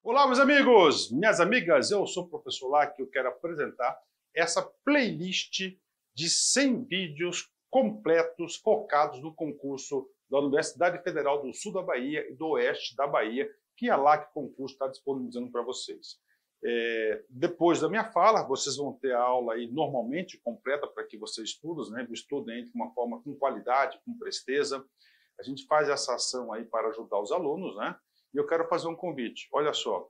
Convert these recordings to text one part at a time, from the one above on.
Olá, meus amigos, minhas amigas, eu sou o professor Lac e eu quero apresentar essa playlist de 100 vídeos completos focados no concurso da Universidade Federal do Sul da Bahia e do Oeste da Bahia, que a Lac Concurso está disponibilizando para vocês. Depois da minha fala, vocês vão ter a aula aí normalmente completa para que vocês estudem de uma forma com qualidade, com presteza. A gente faz essa ação aí para ajudar os alunos, né? E eu quero fazer um convite. Olha só.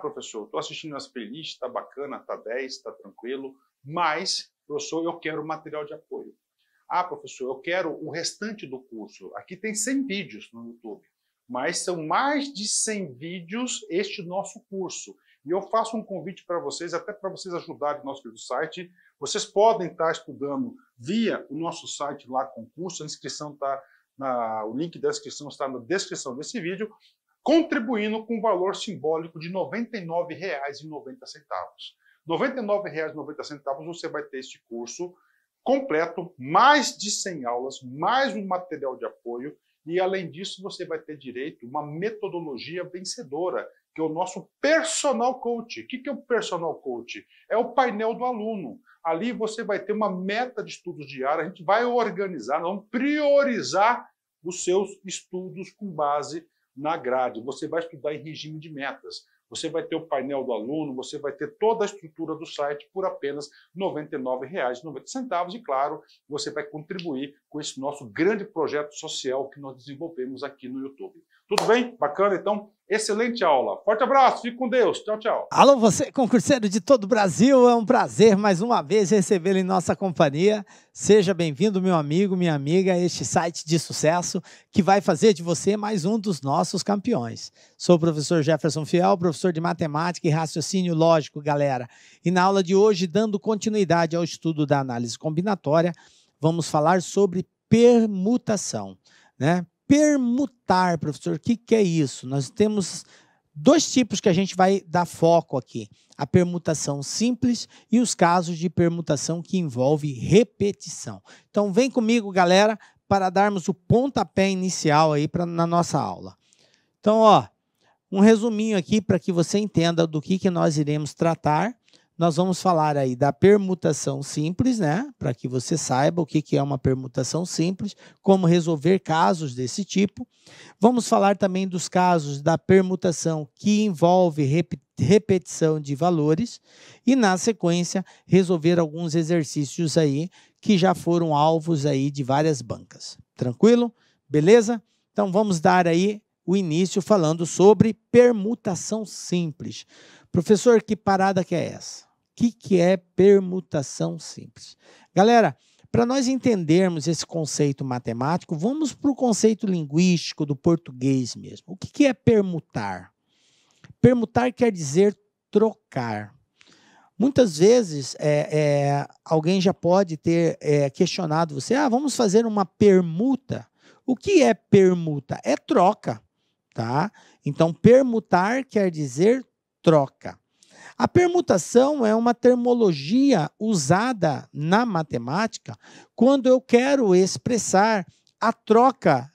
Professor, estou assistindo as playlists, está bacana, está 10, está tranquilo, mas, professor, eu quero material de apoio. Professor, eu quero o restante do curso. Aqui tem 100 vídeos no YouTube, mas são mais de 100 vídeos este nosso curso. E eu faço um convite para vocês, até para vocês ajudarem o nosso querido site. Vocês podem estar estudando via o nosso site lá, concurso, a inscrição está o link da inscrição está na descrição desse vídeo, contribuindo com um valor simbólico de R$ 99,90. R$ 99,90 você vai ter este curso completo, mais de 100 aulas, mais um material de apoio e, além disso, você vai ter direito a uma metodologia vencedora, que é o nosso Personal Coach. O que é o Personal Coach? É o painel do aluno. Ali você vai ter uma meta de estudos diária, a gente vai organizar, nós vamos priorizar os seus estudos com base na grade. Você vai estudar em regime de metas. Você vai ter o painel do aluno, você vai ter toda a estrutura do site por apenas R$ 99,90. E, claro, você vai contribuir com esse nosso grande projeto social que nós desenvolvemos aqui no YouTube. Tudo bem? Bacana? Então, excelente aula. Forte abraço, fique com Deus. Tchau, tchau. Alô, você, concurseiro de todo o Brasil, é um prazer mais uma vez recebê-lo em nossa companhia. Seja bem-vindo, meu amigo, minha amiga, a este site de sucesso que vai fazer de você mais um dos nossos campeões. Sou o professor Jefferson Fiel, professor de matemática e raciocínio lógico, galera. E na aula de hoje, dando continuidade ao estudo da análise combinatória, vamos falar sobre permutação, né? Permutar, professor, o que é isso? Nós temos dois tipos que a gente vai dar foco aqui. A permutação simples e os casos de permutação que envolve repetição. Então, vem comigo, galera, para darmos o pontapé inicial aí na nossa aula. Então, um resuminho aqui para que você entenda do que nós iremos tratar. Nós vamos falar aí da permutação simples, né? Para que você saiba o que é uma permutação simples, como resolver casos desse tipo. Vamos falar também dos casos da permutação que envolve repetição de valores e, na sequência, resolver alguns exercícios aí que já foram alvos aí de várias bancas. Tranquilo? Beleza? Então, vamos dar aí o início falando sobre permutação simples. Professor, que parada que é essa? O que é permutação simples? Galera, para nós entendermos esse conceito matemático, vamos para o conceito linguístico do português mesmo. O que é permutar? Permutar quer dizer trocar. Muitas vezes, alguém já pode ter questionado você, vamos fazer uma permuta. O que é permuta? É troca, tá? Então, permutar quer dizer troca. A permutação é uma termologia usada na matemática quando eu quero expressar a troca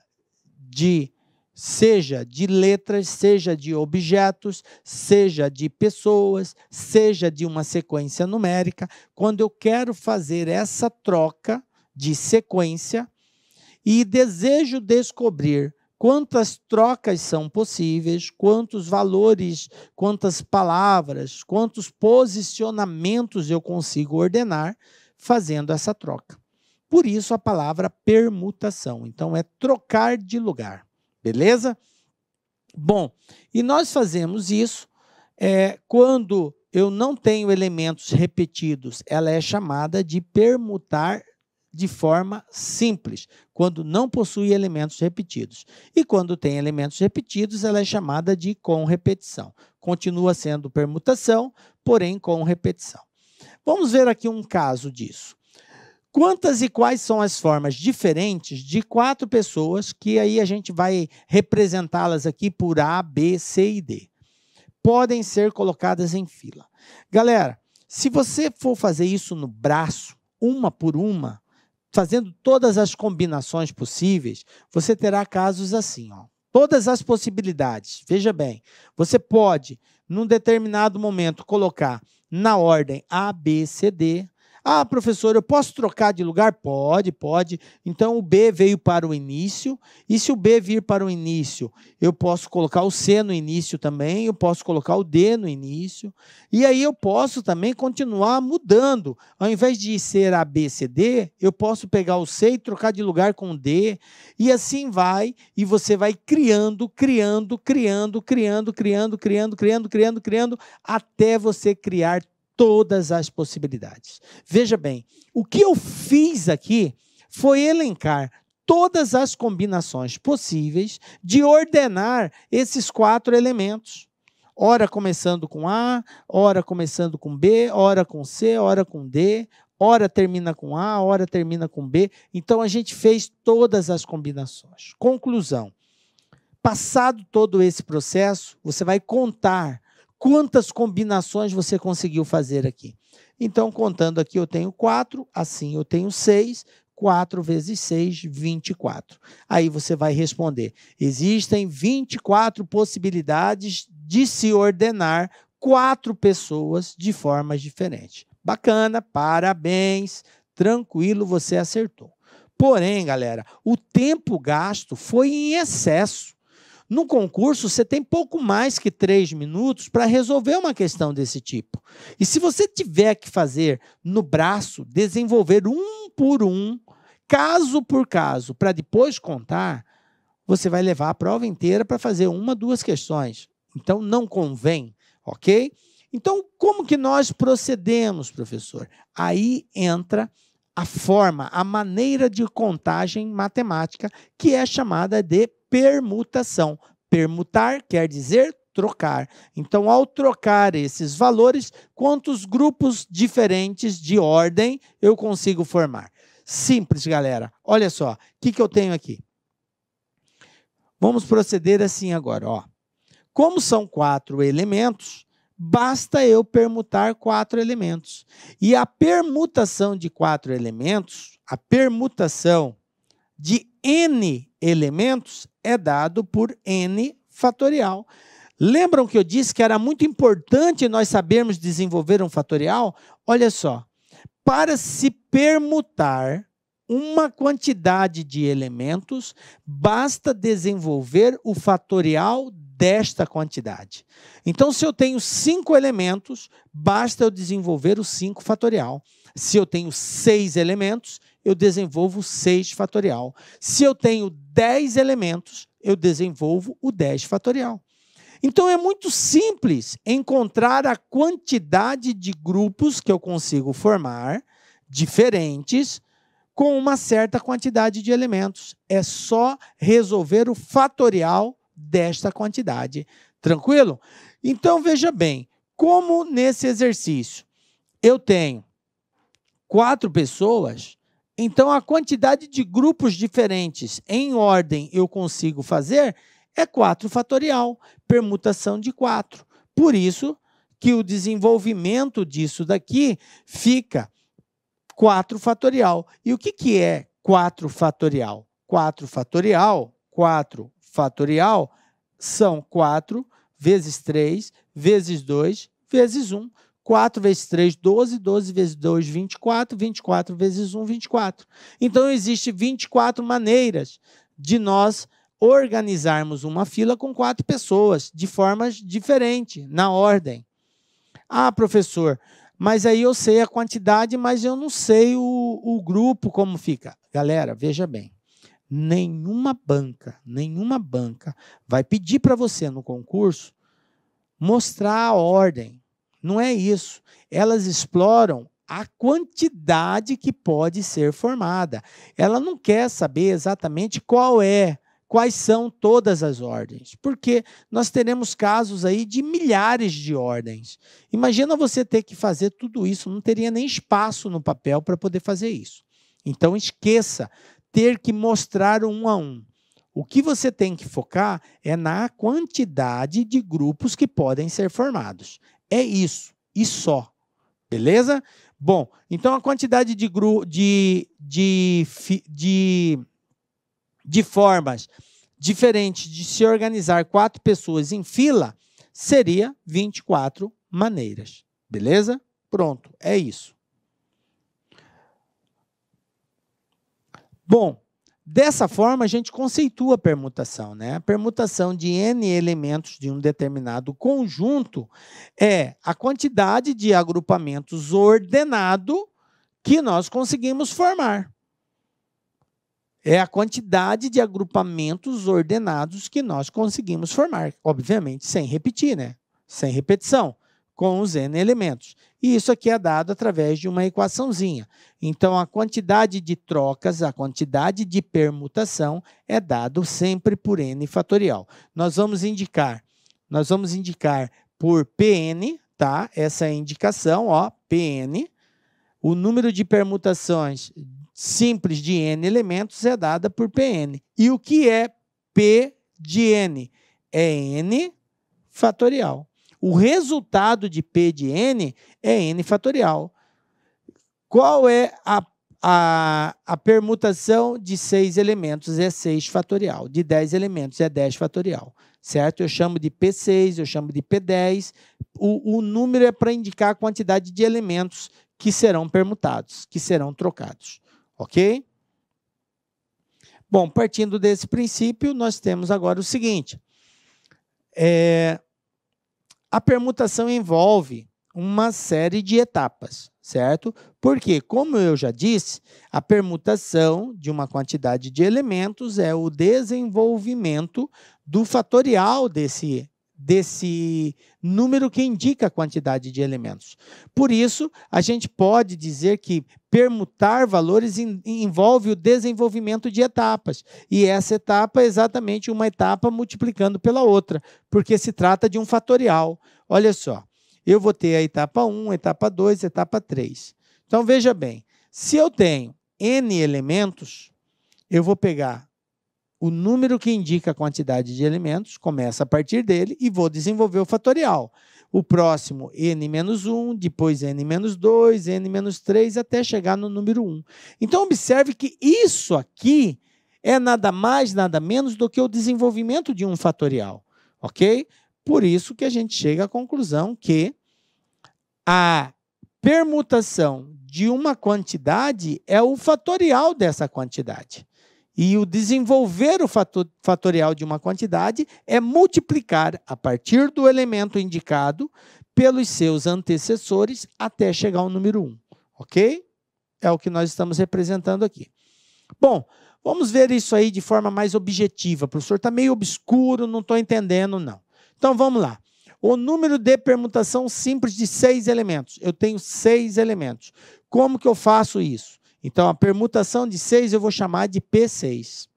seja de letras, seja de objetos, seja de pessoas, seja de uma sequência numérica. Quando eu quero fazer essa troca de sequência e desejo descobrir quantas trocas são possíveis, quantos valores, quantas palavras, quantos posicionamentos eu consigo ordenar fazendo essa troca. Por isso a palavra permutação. Então, é trocar de lugar. Beleza? Bom, e nós fazemos isso quando eu não tenho elementos repetidos. Ela é chamada de permutar de forma simples, quando não possui elementos repetidos. E quando tem elementos repetidos, ela é chamada de com repetição. Continua sendo permutação, porém com repetição. Vamos ver aqui um caso disso. Quantas e quais são as formas diferentes de 4 pessoas, que aí a gente vai representá-las aqui por A, B, C e D. Podem ser colocadas em fila. Galera, se você for fazer isso no braço, uma por uma, fazendo todas as combinações possíveis, você terá casos assim, todas as possibilidades. Veja bem, você pode, num determinado momento, colocar na ordem A, B, C, D. Ah, professor, eu posso trocar de lugar? Pode, pode. Então, o B veio para o início, e se o B vir para o início, eu posso colocar o C no início também, eu posso colocar o D no início, e aí eu posso também continuar mudando. Ao invés de ser A, B, C, D, eu posso pegar o C e trocar de lugar com o D, e assim vai, e você vai criando, até você criar todas as possibilidades. Veja bem, o que eu fiz aqui foi elencar todas as combinações possíveis de ordenar esses 4 elementos. Ora começando com A, ora começando com B, ora com C, ora com D, ora termina com A, ora termina com B. Então, a gente fez todas as combinações. Conclusão. Passado todo esse processo, você vai contar quantas combinações você conseguiu fazer aqui. Então, contando aqui, eu tenho 4, assim eu tenho 6, 4 vezes 6, 24. Aí você vai responder, existem 24 possibilidades de se ordenar 4 pessoas de formas diferentes. Bacana, parabéns, tranquilo, você acertou. Porém, galera, o tempo gasto foi em excesso. No concurso, você tem pouco mais que 3 minutos para resolver uma questão desse tipo. E se você tiver que fazer no braço, desenvolver um por um, caso por caso, para depois contar, você vai levar a prova inteira para fazer 1, 2 questões. Então, não convém, ok? Então, como que nós procedemos, professor? Aí entra a forma, a maneira de contagem matemática, que é chamada de permutação. Permutar quer dizer trocar. Então, ao trocar esses valores, quantos grupos diferentes de ordem eu consigo formar? Simples, galera. Olha só, o que eu tenho aqui? Vamos proceder assim agora. Ó. Como são 4 elementos, basta eu permutar 4 elementos. E a permutação de 4 elementos, a permutação de n elementos é dado por n fatorial. Lembram que eu disse que era muito importante nós sabermos desenvolver um fatorial? Olha só, para se permutar uma quantidade de elementos, basta desenvolver o fatorial desta quantidade. Então, se eu tenho 5 elementos, basta eu desenvolver o 5 fatorial. Se eu tenho 6 elementos, eu desenvolvo o 6 fatorial. Se eu tenho 10 elementos, eu desenvolvo o 10 fatorial. Então, é muito simples encontrar a quantidade de grupos que eu consigo formar, diferentes, com uma certa quantidade de elementos. É só resolver o fatorial desta quantidade. Tranquilo? Então, veja bem, como nesse exercício eu tenho 4 pessoas, então a quantidade de grupos diferentes em ordem eu consigo fazer é 4 fatorial, permutação de 4. Por isso que o desenvolvimento disso daqui fica 4 fatorial. E o que é 4 fatorial? 4 fatorial são 4 vezes 3 vezes 2 vezes 1. 4 vezes 3, 12, 12 vezes 2, 24, 24 vezes 1, 24. Então, existem 24 maneiras de nós organizarmos uma fila com 4 pessoas, de formas diferentes, na ordem. Ah, professor, mas aí eu sei a quantidade, mas eu não sei o grupo como fica. Galera, veja bem, nenhuma banca vai pedir para você no concurso mostrar a ordem. Não é isso. Elas exploram a quantidade que pode ser formada. Ela não quer saber exatamente quais são todas as ordens, porque nós teremos casos aí de milhares de ordens. Imagina você ter que fazer tudo isso, não teria nem espaço no papel para poder fazer isso. Então, esqueça ter que mostrar um a um. O que você tem que focar é na quantidade de grupos que podem ser formados. É isso, e só. Beleza? Bom, então a quantidade de formas diferente de se organizar 4 pessoas em fila, seria 24 maneiras. Beleza? Pronto, é isso. Bom, dessa forma a gente conceitua a permutação, né? A permutação de N elementos de um determinado conjunto é a quantidade de agrupamentos ordenado que nós conseguimos formar. É a quantidade de agrupamentos ordenados que nós conseguimos formar. Obviamente, sem repetir, né? Sem repetição, com os N elementos. E isso aqui é dado através de uma equaçãozinha. Então, a quantidade de trocas, a quantidade de permutação é dado sempre por N fatorial. Nós vamos indicar por Pn, tá? Essa é a indicação, ó, Pn. O número de permutações simples de N elementos é dada por Pn. E o que é P de N? É N fatorial. O resultado de P de N é N fatorial. Qual é a permutação de 6 elementos? É 6 fatorial. De 10 elementos é 10 fatorial. Certo? Eu chamo de P6, eu chamo de P10. O número é para indicar a quantidade de elementos que serão permutados, que serão trocados. Ok? Bom, partindo desse princípio, nós temos agora o seguinte. A permutação envolve uma série de etapas, certo? Porque, como eu já disse, a permutação de uma quantidade de elementos é o desenvolvimento do fatorial desse número que indica a quantidade de elementos. Por isso, a gente pode dizer que permutar valores envolve o desenvolvimento de etapas. E essa etapa é exatamente uma etapa multiplicando pela outra, porque se trata de um fatorial. Olha só, eu vou ter a etapa 1, etapa 2, etapa 3. Então, veja bem, se eu tenho N elementos, eu vou pegar o número que indica a quantidade de elementos, começa a partir dele e vou desenvolver o fatorial. O próximo, n-1, depois n-2, n-3, até chegar no número 1. Então, observe que isso aqui é nada mais, nada menos do que o desenvolvimento de um fatorial. Ok? Por isso que a gente chega à conclusão que a permutação de uma quantidade é o fatorial dessa quantidade. E o desenvolver o fatorial de uma quantidade é multiplicar a partir do elemento indicado pelos seus antecessores até chegar ao número 1. Ok? É o que nós estamos representando aqui. Bom, vamos ver isso aí de forma mais objetiva. Professor, está meio obscuro, não estou entendendo, não. Então, vamos lá. O número de permutação simples de 6 elementos. Eu tenho 6 elementos. Como que eu faço isso? Então, a permutação de 6 eu vou chamar de P6.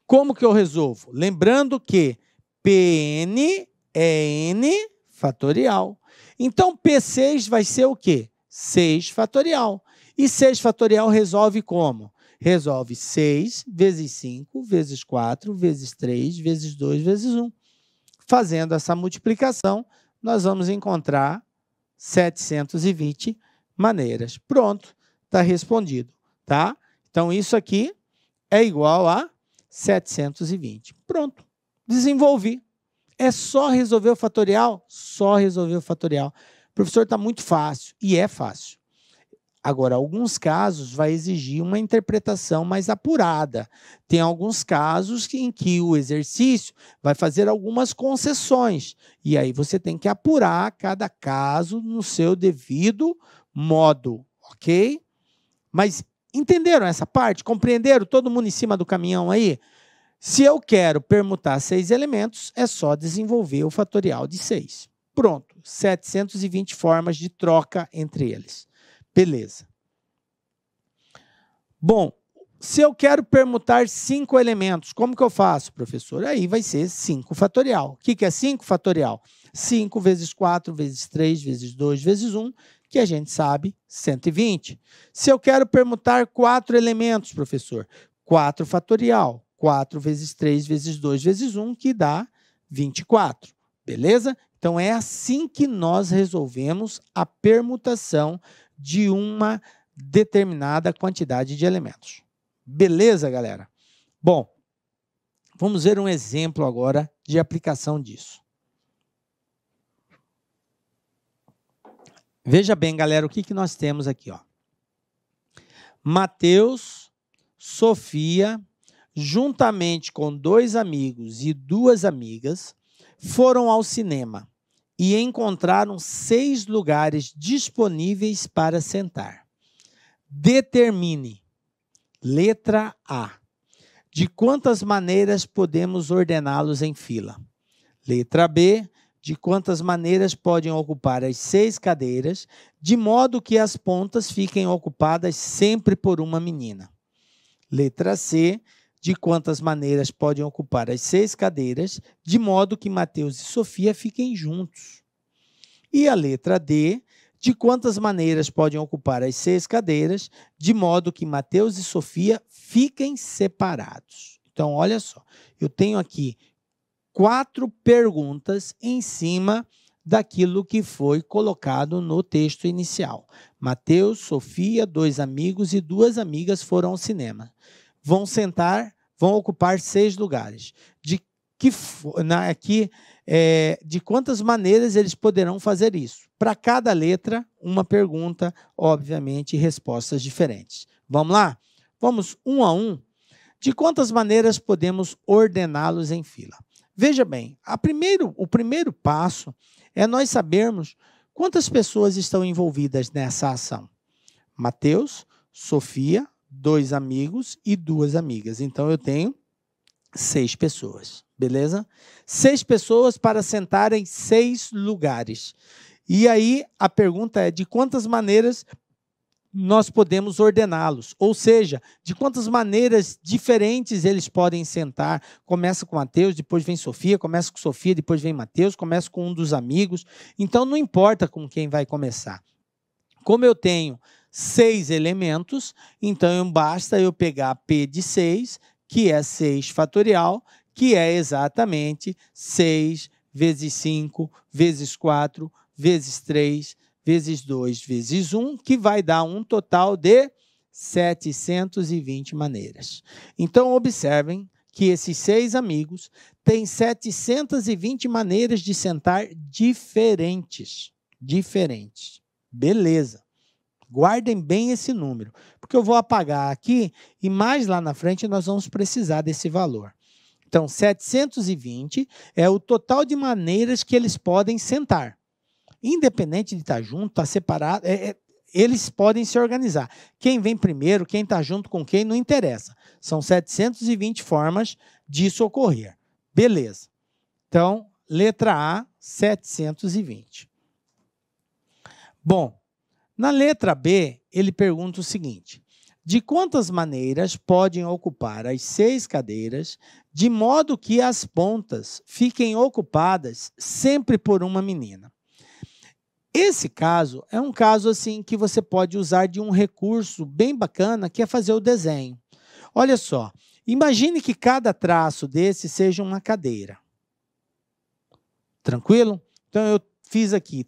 Como que eu resolvo? Lembrando que Pn é N fatorial. Então, P6 vai ser o quê? 6 fatorial. E 6 fatorial resolve como? Resolve 6 vezes 5, vezes 4, vezes 3, vezes 2, vezes 1. Fazendo essa multiplicação, nós vamos encontrar 720 maneiras. Pronto. Está respondido, tá? Então, isso aqui é igual a 720. Pronto, desenvolvi. É só resolver o fatorial? Só resolver o fatorial. Professor, está muito fácil. E é fácil. Agora, alguns casos vai exigir uma interpretação mais apurada. Tem alguns casos em que o exercício vai fazer algumas concessões. E aí você tem que apurar cada caso no seu devido modo, ok? Mas entenderam essa parte? Compreenderam? Todo mundo em cima do caminhão aí? Se eu quero permutar 6 elementos, é só desenvolver o fatorial de 6. Pronto, 720 formas de troca entre eles. Beleza. Bom, se eu quero permutar 5 elementos, como que eu faço, professor? Aí vai ser 5 fatorial. O que é 5 fatorial? 5 vezes 4, vezes 3, vezes 2, vezes 1, que a gente sabe, 120. Se eu quero permutar 4 elementos, professor, 4 fatorial. 4 vezes 3 vezes 2 vezes 1, que dá 24. Beleza? Então, é assim que nós resolvemos a permutação de uma determinada quantidade de elementos. Beleza, galera? Bom, Vamos ver um exemplo agora de aplicação disso. Veja bem, galera, o que nós temos aqui, ó. Mateus, Sofia, juntamente com 2 amigos e 2 amigas, foram ao cinema e encontraram 6 lugares disponíveis para sentar. Determine, letra A, de quantas maneiras podemos ordená-los em fila. Letra B, de quantas maneiras podem ocupar as 6 cadeiras, de modo que as pontas fiquem ocupadas sempre por uma menina. Letra C, de quantas maneiras podem ocupar as 6 cadeiras, de modo que Mateus e Sofia fiquem juntos. E a letra D, de quantas maneiras podem ocupar as 6 cadeiras, de modo que Mateus e Sofia fiquem separados. Então, olha só, eu tenho aqui 4 perguntas em cima daquilo que foi colocado no texto inicial. Mateus, Sofia, 2 amigos e 2 amigas foram ao cinema. Vão ocupar 6 lugares. De quantas maneiras eles poderão fazer isso? Para cada letra, uma pergunta, obviamente, e respostas diferentes. Vamos lá? Vamos um a um. De quantas maneiras podemos ordená-los em fila? Veja bem, o primeiro passo é nós sabermos quantas pessoas estão envolvidas nessa ação. Mateus, Sofia, 2 amigos e 2 amigas. Então, eu tenho 6 pessoas, beleza? 6 pessoas para sentar em 6 lugares. E aí, a pergunta é de quantas maneiras nós podemos ordená-los, ou seja, de quantas maneiras diferentes eles podem sentar. Começa com Mateus, depois vem Sofia, começa com Sofia, depois vem Mateus, começa com um dos amigos. Então, não importa com quem vai começar. Como eu tenho 6 elementos, então basta eu pegar P de 6, que é 6 fatorial, que é exatamente 6 vezes 5, vezes 4, vezes 3, vezes 2, vezes 1, que vai dar um total de 720 maneiras. Então, observem que esses 6 amigos têm 720 maneiras de sentar diferentes. Beleza. Guardem bem esse número, porque eu vou apagar aqui e mais lá na frente nós vamos precisar desse valor. Então, 720 é o total de maneiras que eles podem sentar. Independente de estar junto, estar separado, eles podem se organizar. Quem vem primeiro, quem está junto com quem, não interessa. São 720 formas disso ocorrer. Beleza. Então, letra A, 720. Bom, na letra B, ele pergunta o seguinte: de quantas maneiras podem ocupar as 6 cadeiras, de modo que as pontas fiquem ocupadas sempre por uma menina? Esse caso é um caso assim que você pode usar de um recurso bem bacana, que é fazer o desenho. Olha só, imagine que cada traço desse seja uma cadeira. Tranquilo? Então, eu fiz aqui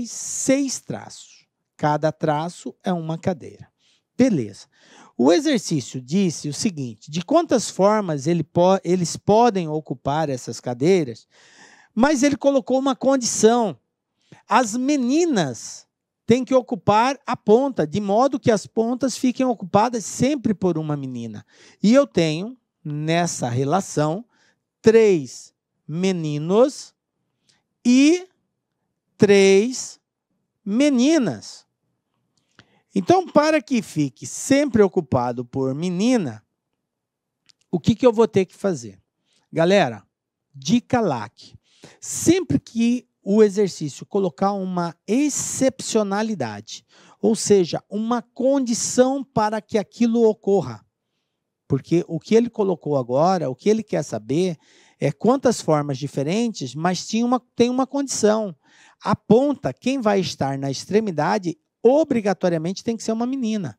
6 traços. Cada traço é uma cadeira. Beleza. O exercício disse o seguinte: de quantas formas eles podem ocupar essas cadeiras, mas ele colocou uma condição. As meninas têm que ocupar a ponta, de modo que as pontas fiquem ocupadas sempre por uma menina. E eu tenho, nessa relação, 3 meninos e 3 meninas. Então, para que fique sempre ocupado por menina, o que eu vou ter que fazer? Galera, dica LAC. Sempre que o exercício colocar uma excepcionalidade, ou seja, uma condição para que aquilo ocorra. Porque o que ele colocou agora, o que ele quer saber é quantas formas diferentes, mas tem uma condição. A ponta, quem vai estar na extremidade, obrigatoriamente tem que ser uma menina.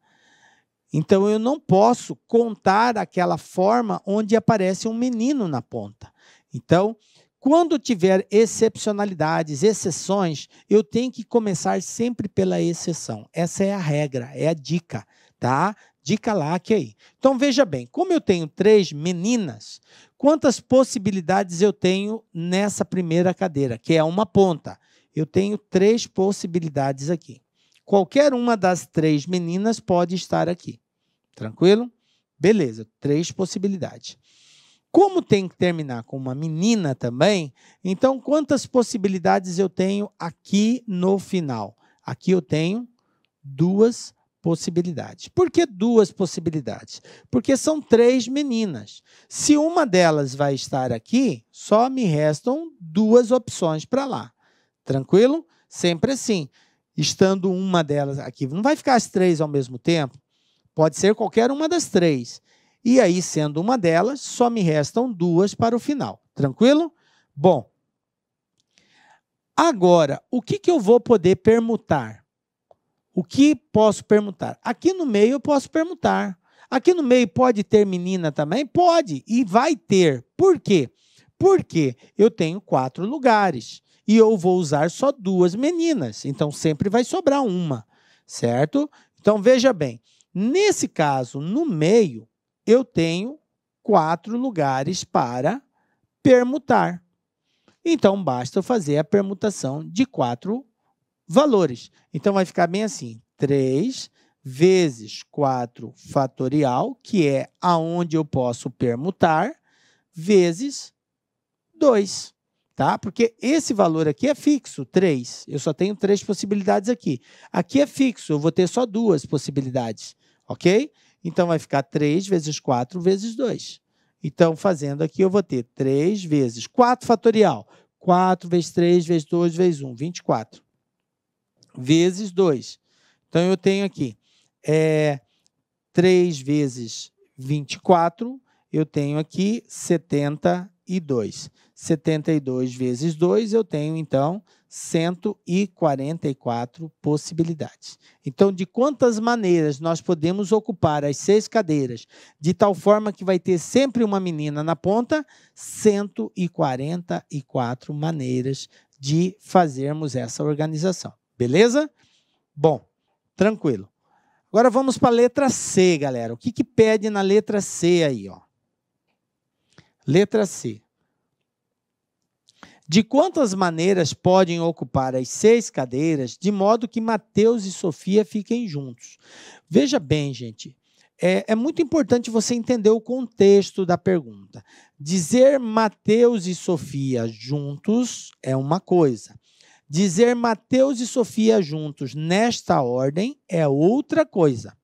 Então, eu não posso contar aquela forma onde aparece um menino na ponta. Então, quando tiver excepcionalidades, exceções, eu tenho que começar sempre pela exceção. Essa é a regra, é a dica, tá? Dica LAC aí. Então, veja bem, como eu tenho 3 meninas, quantas possibilidades eu tenho nessa primeira cadeira, que é uma ponta. Eu tenho 3 possibilidades aqui. Qualquer uma das 3 meninas pode estar aqui. Tranquilo? Beleza, 3 possibilidades. Como tem que terminar com uma menina também, então quantas possibilidades eu tenho aqui no final? Aqui eu tenho 2 possibilidades. Por que 2 possibilidades? Porque são 3 meninas. Se uma delas vai estar aqui, só me restam 2 opções para lá. Tranquilo? Sempre assim. Estando uma delas aqui, não vai ficar as 3 ao mesmo tempo? Pode ser qualquer uma das 3. E aí, sendo uma delas, só me restam 2 para o final. Tranquilo? Bom, agora, o que eu vou poder permutar? O que posso permutar? Aqui no meio eu posso permutar. Aqui no meio pode ter menina também? Pode, e vai ter. Por quê? Porque eu tenho 4 lugares e eu vou usar só 2 meninas. Então, sempre vai sobrar uma, certo? Então, veja bem, nesse caso, no meio, eu tenho 4 lugares para permutar. Então, basta eu fazer a permutação de 4 valores. Então, vai ficar bem assim, 3 vezes 4 fatorial, que é aonde eu posso permutar, vezes 2. Tá? Porque esse valor aqui é fixo, 3. Eu só tenho 3 possibilidades aqui. Aqui é fixo, eu vou ter só 2 possibilidades. Ok? Então, vai ficar 3 vezes 4 vezes 2. Então, fazendo aqui, eu vou ter 3 vezes 4 fatorial. 4 vezes 3 vezes 2 vezes 1, 24. Vezes 2. Então, eu tenho aqui 3 vezes 24, eu tenho aqui 72. 72 vezes 2, eu tenho, então, 144 possibilidades. Então, de quantas maneiras nós podemos ocupar as 6 cadeiras, de tal forma que vai ter sempre uma menina na ponta? 144 maneiras de fazermos essa organização. Beleza? Bom, tranquilo. Agora vamos para a letra C, galera. O que pede na letra C aí, ó? Letra C. De quantas maneiras podem ocupar as 6 cadeiras, de modo que Mateus e Sofia fiquem juntos? Veja bem, gente, é muito importante você entender o contexto da pergunta. Dizer Mateus e Sofia juntos é uma coisa. Dizer Mateus e Sofia juntos nesta ordem é outra coisa.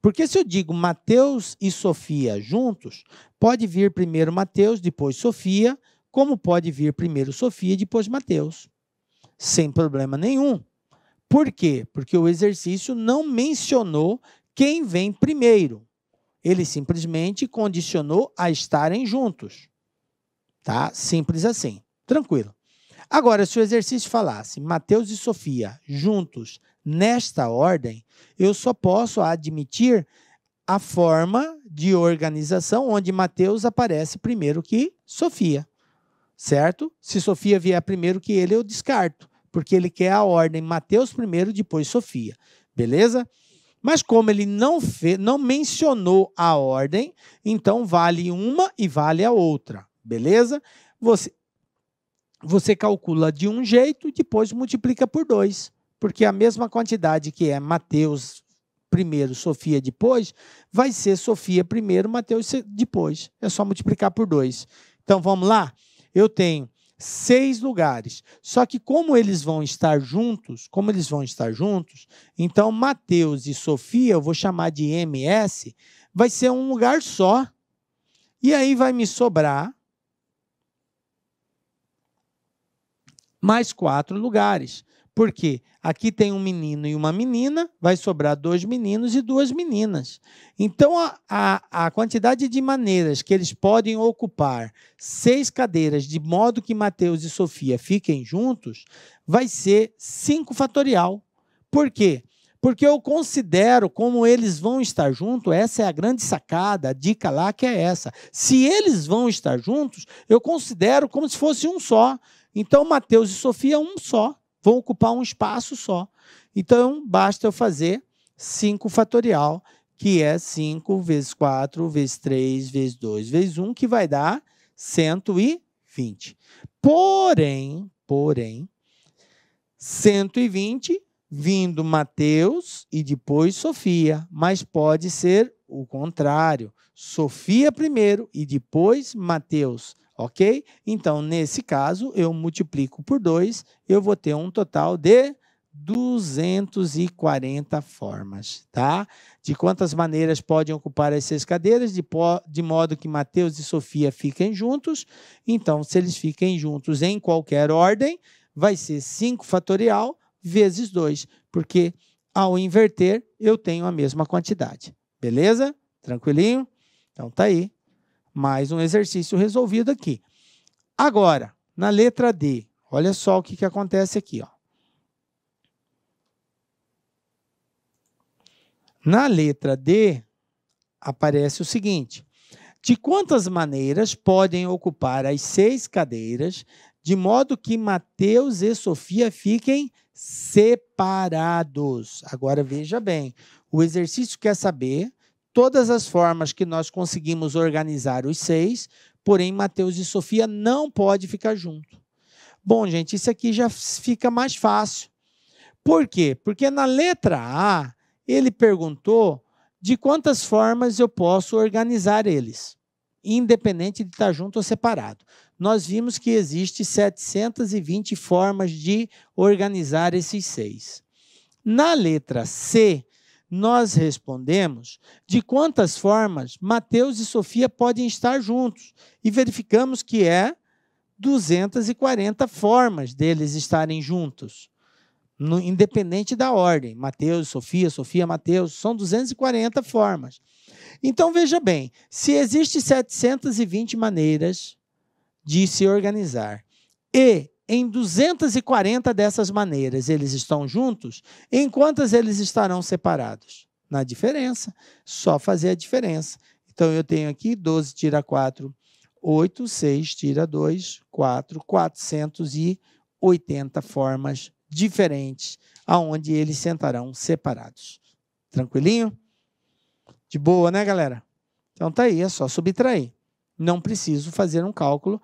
Porque se eu digo Mateus e Sofia juntos, pode vir primeiro Mateus, depois Sofia, como pode vir primeiro Sofia e depois Mateus. Sem problema nenhum. Por quê? Porque o exercício não mencionou quem vem primeiro. Ele simplesmente condicionou a estarem juntos. Tá? Simples assim. Tranquilo. Agora, se o exercício falasse Mateus e Sofia juntos nesta ordem, eu só posso admitir a forma de organização onde Mateus aparece primeiro que Sofia. Certo? Se Sofia vier primeiro que ele, eu descarto, porque ele quer a ordem Mateus primeiro, depois Sofia. Beleza? Mas como ele não mencionou a ordem, então vale uma e vale a outra. Beleza? Você calcula de um jeito e depois multiplica por 2, porque a mesma quantidade que é Mateus primeiro, Sofia depois, vai ser Sofia primeiro, Mateus depois. É só multiplicar por 2. Então, vamos lá? Eu tenho 6 lugares. Só que como eles vão estar juntos, então Mateus e Sofia, eu vou chamar de MS, vai ser um lugar só. E aí vai me sobrar mais 4 lugares. Por quê? Aqui tem um menino e uma menina, vai sobrar 2 meninos e 2 meninas. Então, a quantidade de maneiras que eles podem ocupar 6 cadeiras, de modo que Mateus e Sofia fiquem juntos, vai ser 5 fatorial. Por quê? Porque eu considero como eles vão estar juntos, essa é a grande sacada, a dica lá que é essa. Se eles vão estar juntos, eu considero como se fosse um só. Então, Mateus e Sofia, um só. Vão ocupar um espaço só. Então, basta eu fazer 5 fatorial, que é 5 vezes 4 vezes 3 vezes 2 vezes 1, que vai dar 120. Porém, 120 vindo Mateus e depois Sofia, mas pode ser o contrário. Sofia primeiro e depois Mateus, ok? Então, nesse caso, eu multiplico por 2, eu vou ter um total de 240 formas, tá? De quantas maneiras podem ocupar as 6 cadeiras, de modo que Mateus e Sofia fiquem juntos. Então, se eles fiquem juntos em qualquer ordem, vai ser 5 fatorial vezes 2, porque ao inverter, eu tenho a mesma quantidade. Beleza? Tranquilinho? Então, tá aí. Mais um exercício resolvido aqui. Agora, na letra D, olha só o que acontece aqui, ó. Na letra D, aparece o seguinte: de quantas maneiras podem ocupar as 6 cadeiras, de modo que Mateus e Sofia fiquem separados? Agora, veja bem, o exercício quer saber todas as formas que nós conseguimos organizar os 6, porém, Mateus e Sofia não podem ficar juntos. Bom, gente, isso aqui já fica mais fácil. Por quê? Porque na letra A, ele perguntou de quantas formas eu posso organizar eles, independente de estar junto ou separado. Nós vimos que existe 720 formas de organizar esses 6. Na letra C, nós respondemos de quantas formas Mateus e Sofia podem estar juntos e verificamos que é 240 formas deles estarem juntos. Independente da ordem, Mateus, Sofia, Sofia, Mateus, são 240 formas. Então, veja bem, se existem 720 maneiras de se organizar e em 240 dessas maneiras eles estão juntos, em quantas eles estarão separados? Na diferença, só fazer a diferença. Então, eu tenho aqui 12 tira 4, 8, 6 tira 2, 4, 480 formas diferentes, aonde eles sentarão separados. Tranquilinho? De boa, né, galera? Então tá aí, é só subtrair. Não preciso fazer um cálculo.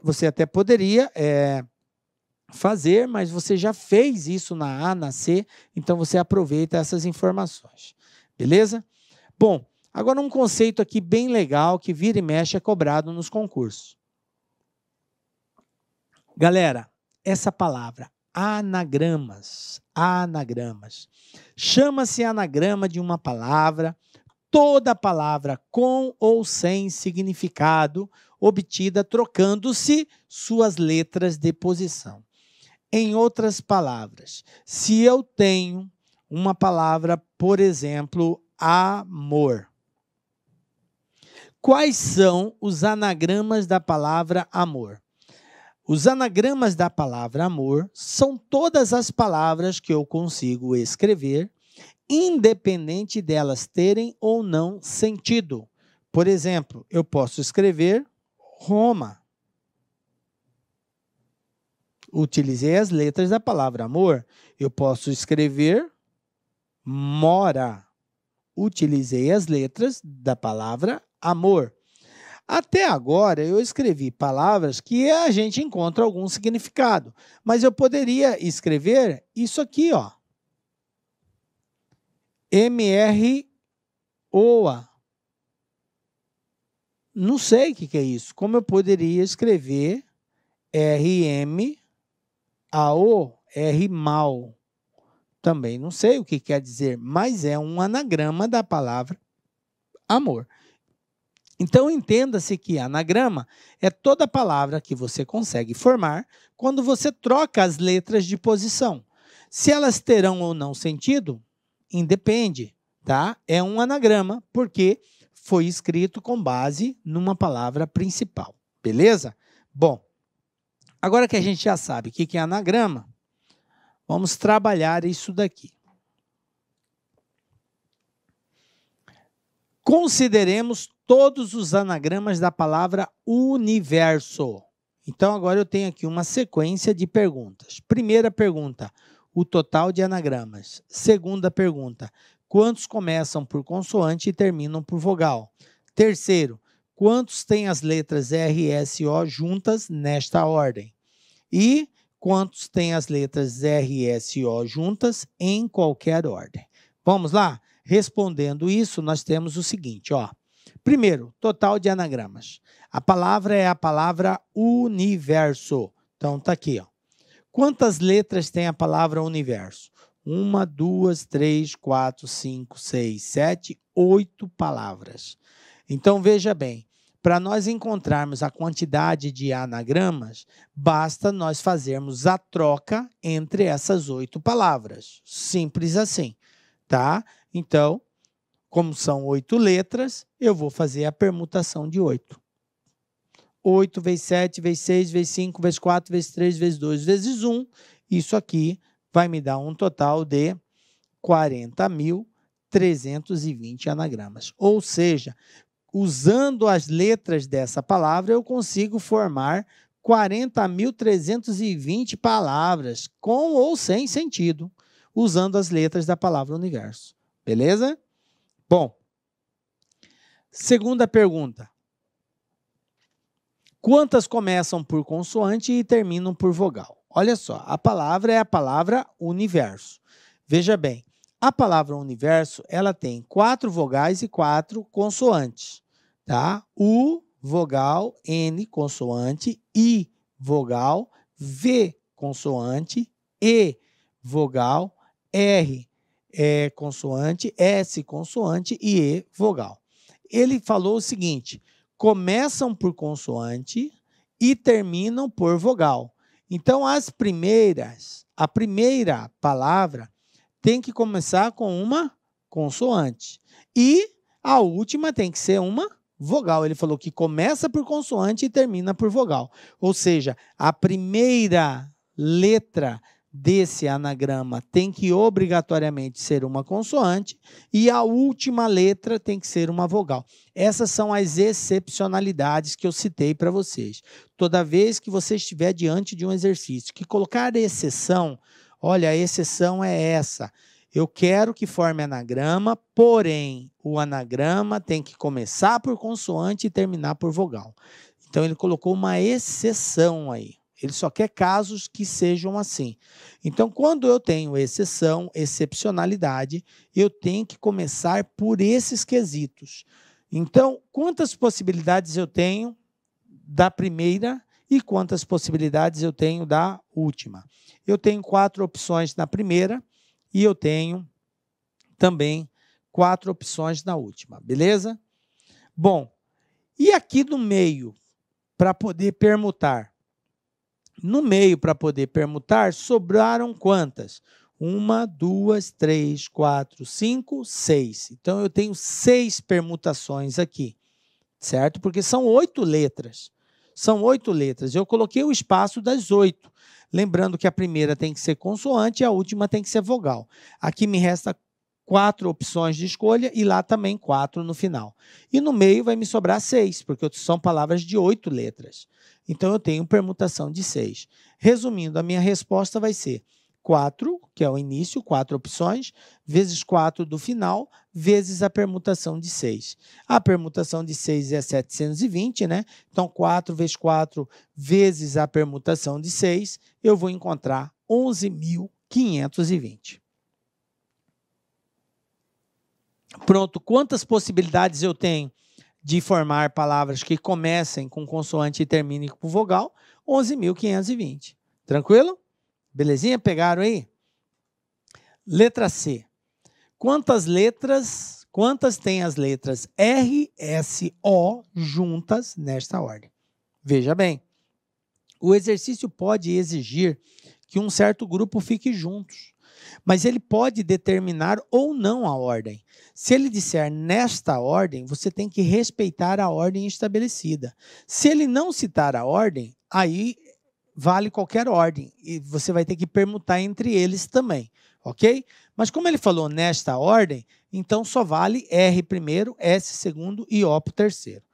Você até poderia fazer, mas você já fez isso na A, na C, então você aproveita essas informações. Beleza? Bom, agora um conceito aqui bem legal que vira e mexe é cobrado nos concursos. Galera, essa palavra anagramas. Chama-se anagrama de uma palavra, toda palavra com ou sem significado, obtida trocando-se suas letras de posição. Em outras palavras, se eu tenho uma palavra, por exemplo, amor, quais são os anagramas da palavra amor? Os anagramas da palavra amor são todas as palavras que eu consigo escrever, independente delas terem ou não sentido. Por exemplo, eu posso escrever Roma. Utilizei as letras da palavra amor. Eu posso escrever mora. Utilizei as letras da palavra amor. Até agora, eu escrevi palavras que a gente encontra algum significado, mas eu poderia escrever isso aqui, ó. M-R-O-A. Não sei o que é isso. Como eu poderia escrever R-M-A-O, R-mal. Também não sei o que quer dizer, mas é um anagrama da palavra amor. Então, entenda-se que anagrama é toda palavra que você consegue formar quando você troca as letras de posição. Se elas terão ou não sentido, independe, tá? É um anagrama porque foi escrito com base numa palavra principal, beleza? Bom, agora que a gente já sabe o que é anagrama, vamos trabalhar isso daqui. Consideremos todos os anagramas da palavra universo. Então, agora eu tenho aqui uma sequência de perguntas. Primeira pergunta, o total de anagramas. Segunda pergunta, quantos começam por consoante e terminam por vogal? Terceiro, quantos têm as letras R, S e O juntas nesta ordem? E quantos têm as letras R, S e O juntas em qualquer ordem? Vamos lá? Respondendo isso, nós temos o seguinte, ó. Primeiro, total de anagramas. A palavra é a palavra universo. Então, tá aqui, ó. Quantas letras tem a palavra universo? 1, 2, 3, 4, 5, 6, 7, 8 palavras. Então, veja bem, para nós encontrarmos a quantidade de anagramas, basta nós fazermos a troca entre essas 8 palavras. Simples assim, tá? Então, como são 8 letras, eu vou fazer a permutação de 8. 8 vezes 7, vezes 6, vezes 5, vezes 4, vezes 3, vezes 2, vezes 1. Isso aqui vai me dar um total de 40.320 anagramas. Ou seja, usando as letras dessa palavra, eu consigo formar 40.320 palavras, com ou sem sentido, usando as letras da palavra universo. Beleza? Bom, segunda pergunta. Quantas começam por consoante e terminam por vogal? Olha só, a palavra é a palavra universo. Veja bem, a palavra universo, ela tem 4 vogais e 4 consoantes, tá? U, vogal, N, consoante, I, vogal, V, consoante, E, vogal, R, consoante, S, consoante e E, vogal. Ele falou o seguinte: começam por consoante e terminam por vogal. Então, a primeira palavra tem que começar com uma consoante. E a última tem que ser uma vogal. Ele falou que começa por consoante e termina por vogal. Ou seja, a primeira letra desse anagrama tem que obrigatoriamente ser uma consoante e a última letra tem que ser uma vogal. Essas são as excepcionalidades que eu citei para vocês. Toda vez que você estiver diante de um exercício que colocar exceção, olha, a exceção é essa. Eu quero que forme anagrama, porém, o anagrama tem que começar por consoante e terminar por vogal. Então, ele colocou uma exceção aí. Ele só quer casos que sejam assim. Então, quando eu tenho exceção, excepcionalidade, eu tenho que começar por esses quesitos. Então, quantas possibilidades eu tenho da primeira e quantas possibilidades eu tenho da última? Eu tenho 4 opções na primeira e eu tenho também 4 opções na última, beleza? Bom, e aqui no meio, para poder permutar? No meio, para poder permutar, sobraram quantas? 1, 2, 3, 4, 5, 6. Então, eu tenho 6 permutações aqui, certo? Porque são 8 letras. São 8 letras. Eu coloquei o espaço das 8. Lembrando que a primeira tem que ser consoante e a última tem que ser vogal. Aqui me resta 4 opções de escolha e lá também 4 no final. E no meio vai me sobrar 6, porque são palavras de 8 letras. Então, eu tenho permutação de 6. Resumindo, a minha resposta vai ser 4, que é o início, 4 opções, vezes 4 do final, vezes a permutação de 6. A permutação de 6 é 720, né? Então, 4 vezes 4 vezes a permutação de 6, eu vou encontrar 11.520. Pronto, quantas possibilidades eu tenho de formar palavras que comecem com consoante e terminem com vogal? 11.520. Tranquilo? Belezinha? Pegaram aí? Letra C. Quantas tem as letras R, S, O juntas nesta ordem? Veja bem, o exercício pode exigir que um certo grupo fique juntos, mas ele pode determinar ou não a ordem. Se ele disser nesta ordem, você tem que respeitar a ordem estabelecida. Se ele não citar a ordem, aí vale qualquer ordem e você vai ter que permutar entre eles também, ok? Mas como ele falou nesta ordem, então só vale R primeiro, S segundo e O pro terceiro.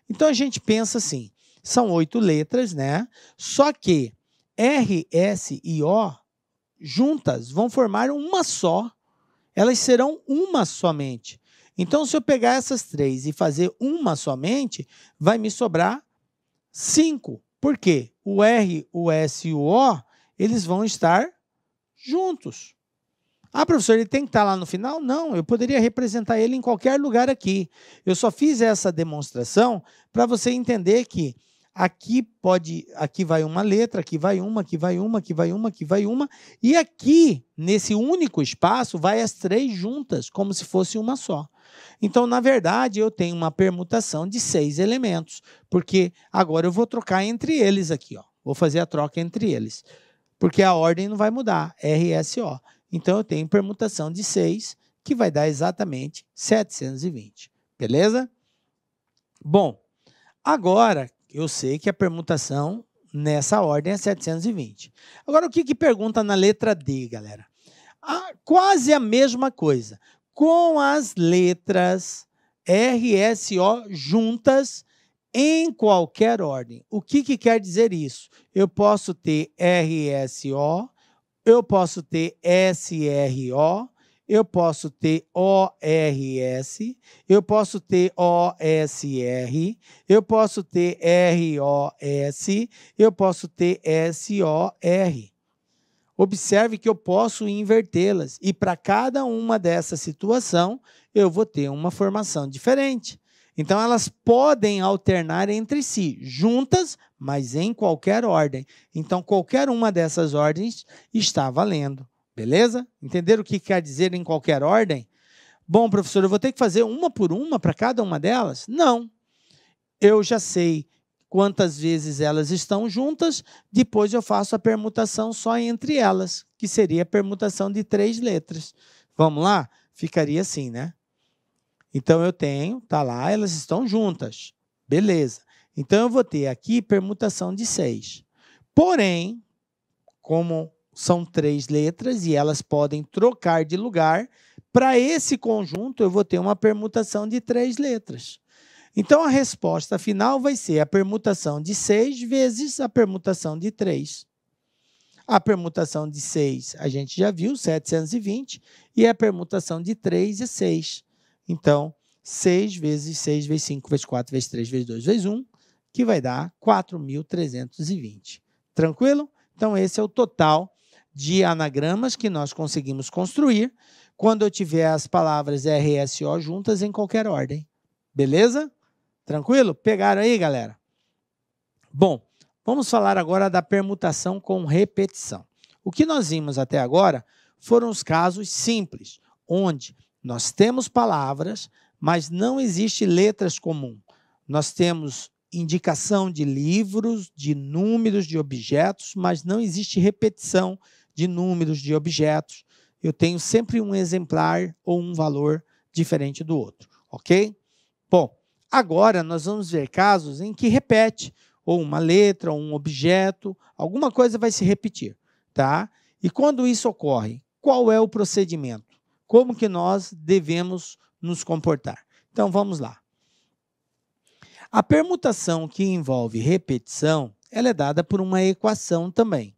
Então a gente pensa assim, são 8 letras, né? Só que R, S e O juntas vão formar uma só elas serão uma somente. Então, se eu pegar essas 3 e fazer uma somente, vai me sobrar 5. Por quê? O R, o S e o O, eles vão estar juntos. Ah, professor, ele tem que estar lá no final? Não, eu poderia representar ele em qualquer lugar aqui. Eu só fiz essa demonstração para você entender que aqui vai uma letra, aqui vai uma, aqui vai uma, aqui vai uma, aqui vai uma, e aqui, nesse único espaço, vai as 3 juntas, como se fosse uma só. Então, na verdade, eu tenho uma permutação de 6 elementos, porque agora eu vou trocar entre eles aqui, ó. Vou fazer a troca entre eles, porque a ordem não vai mudar, RSO. Então, eu tenho permutação de 6, que vai dar exatamente 720. Beleza? Bom, agora eu sei que a permutação nessa ordem é 720. Agora, o que pergunta na letra D, galera? Quase a mesma coisa. Com as letras RSO juntas em qualquer ordem. O que quer dizer isso? Eu posso ter RSO, eu posso ter SRO, eu posso ter ORS, eu posso ter OSR, eu posso ter ROS, eu posso ter SOR. Observe que eu posso invertê-las e para cada uma dessa situação eu vou ter uma formação diferente. Então elas podem alternar entre si, juntas, mas em qualquer ordem. Então qualquer uma dessas ordens está valendo. Beleza? Entenderam o que quer dizer em qualquer ordem? Bom, professor, eu vou ter que fazer uma por uma para cada uma delas? Não. Eu já sei quantas vezes elas estão juntas, depois eu faço a permutação só entre elas, que seria a permutação de 3 letras. Vamos lá? Ficaria assim, né? Então, eu tenho, tá lá, elas estão juntas. Beleza. Então, eu vou ter aqui permutação de 6. Porém, como são 3 letras e elas podem trocar de lugar, para esse conjunto eu vou ter uma permutação de 3 letras. Então, a resposta final vai ser a permutação de 6 vezes a permutação de 3. A permutação de 6 a gente já viu, 720, e a permutação de 3 é 6. Então, 6 vezes 6 vezes 5 vezes 4 vezes 3 vezes 2 vezes 1, que vai dar 4.320. Tranquilo? Então, esse é o total de anagramas que nós conseguimos construir quando eu tiver as palavras RSO juntas em qualquer ordem. Beleza? Tranquilo? Pegaram aí, galera? Bom, vamos falar agora da permutação com repetição. O que nós vimos até agora foram os casos simples, onde nós temos palavras, mas não existe letras comuns. Nós temos indicação de livros, de números, de objetos, mas não existe repetição de números, de objetos. Eu tenho sempre um exemplar ou um valor diferente do outro, ok? Bom, agora nós vamos ver casos em que repete, ou uma letra, ou um objeto, alguma coisa vai se repetir, tá? E quando isso ocorre, qual é o procedimento? Como que nós devemos nos comportar? Então, vamos lá. A permutação que envolve repetição, ela é dada por uma equação também.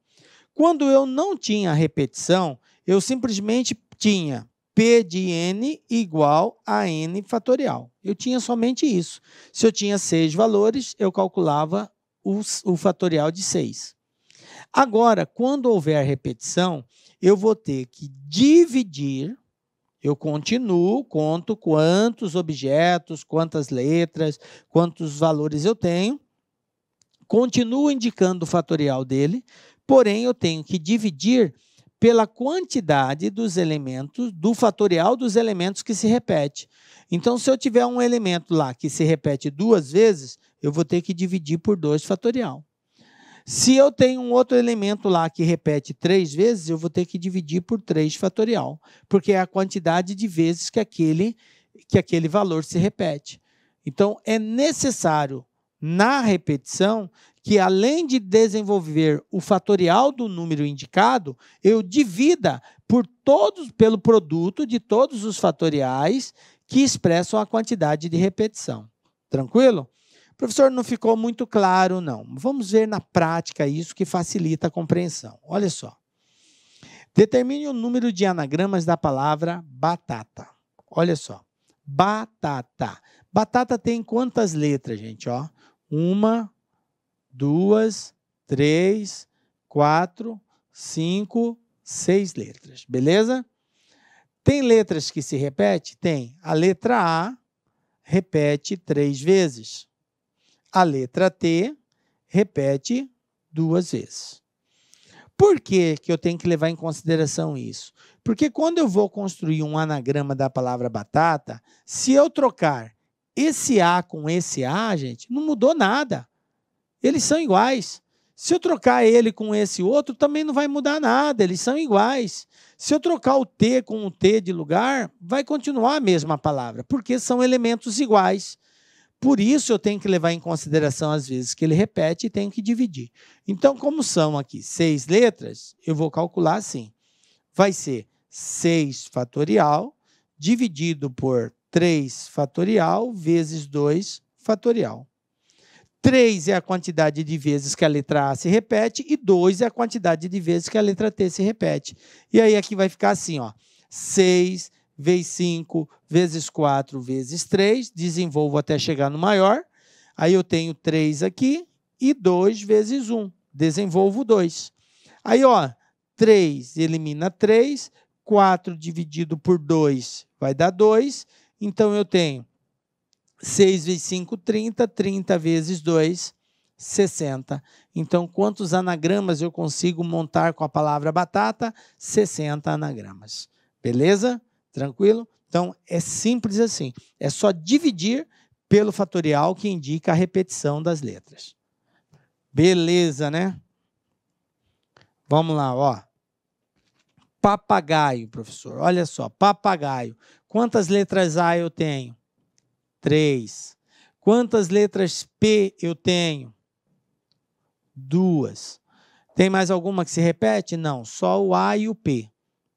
Quando eu não tinha repetição, eu simplesmente tinha P de n igual a n fatorial. Eu tinha somente isso. Se eu tinha 6 valores, eu calculava o fatorial de 6. Agora, quando houver repetição, eu vou ter que dividir. Eu continuo, conto quantos objetos, quantas letras, quantos valores eu tenho. Continuo indicando o fatorial dele, porém eu tenho que dividir pela quantidade dos elementos, do fatorial dos elementos que se repete. Então, se eu tiver um elemento lá que se repete 2 vezes, eu vou ter que dividir por 2 fatorial. Se eu tenho um outro elemento lá que repete 3 vezes, eu vou ter que dividir por 3 fatorial, porque é a quantidade de vezes que aquele valor se repete. Então, é necessário, na repetição, que além de desenvolver o fatorial do número indicado, eu divida pelo produto de todos os fatoriais que expressam a quantidade de repetição. Tranquilo? Professor, não ficou muito claro, não. Vamos ver na prática isso que facilita a compreensão. Olha só. Determine o número de anagramas da palavra batata. Olha só. Batata. Batata tem quantas letras, gente? Ó, 1, 2, 3, 4, 5, 6 letras. Beleza? Tem letras que se repetem? Tem. A letra A repete 3 vezes. A letra T repete 2 vezes. Por que eu tenho que levar em consideração isso? Porque quando eu vou construir um anagrama da palavra batata, se eu trocar esse A com esse A, gente, não mudou nada. Eles são iguais. Se eu trocar ele com esse outro, também não vai mudar nada. Eles são iguais. Se eu trocar o T com o T de lugar, vai continuar a mesma palavra, porque são elementos iguais. Por isso, eu tenho que levar em consideração as vezes que ele repete e tenho que dividir. Então, como são aqui 6 letras, eu vou calcular assim. Vai ser 6 fatorial dividido por 3 fatorial vezes 2 fatorial. 3 é a quantidade de vezes que a letra A se repete e 2 é a quantidade de vezes que a letra T se repete. E aí aqui vai ficar assim, ó, 6 vezes 5 vezes 4 vezes 3, desenvolvo até chegar no maior. Aí eu tenho 3 aqui e 2 vezes 1, desenvolvo 2. Aí, ó, 3 elimina 3, 4 dividido por 2 vai dar 2, então eu tenho 6 vezes 5, 30, 30 vezes 2, 60. Então, quantos anagramas eu consigo montar com a palavra batata? 60 anagramas. Beleza? Tranquilo? Então, é simples assim. É só dividir pelo fatorial que indica a repetição das letras. Beleza, né? Vamos lá, ó. Papagaio, professor. Olha só, papagaio. Quantas letras A eu tenho? 3. Quantas letras P eu tenho? 2. Tem mais alguma que se repete? Não, só o A e o P.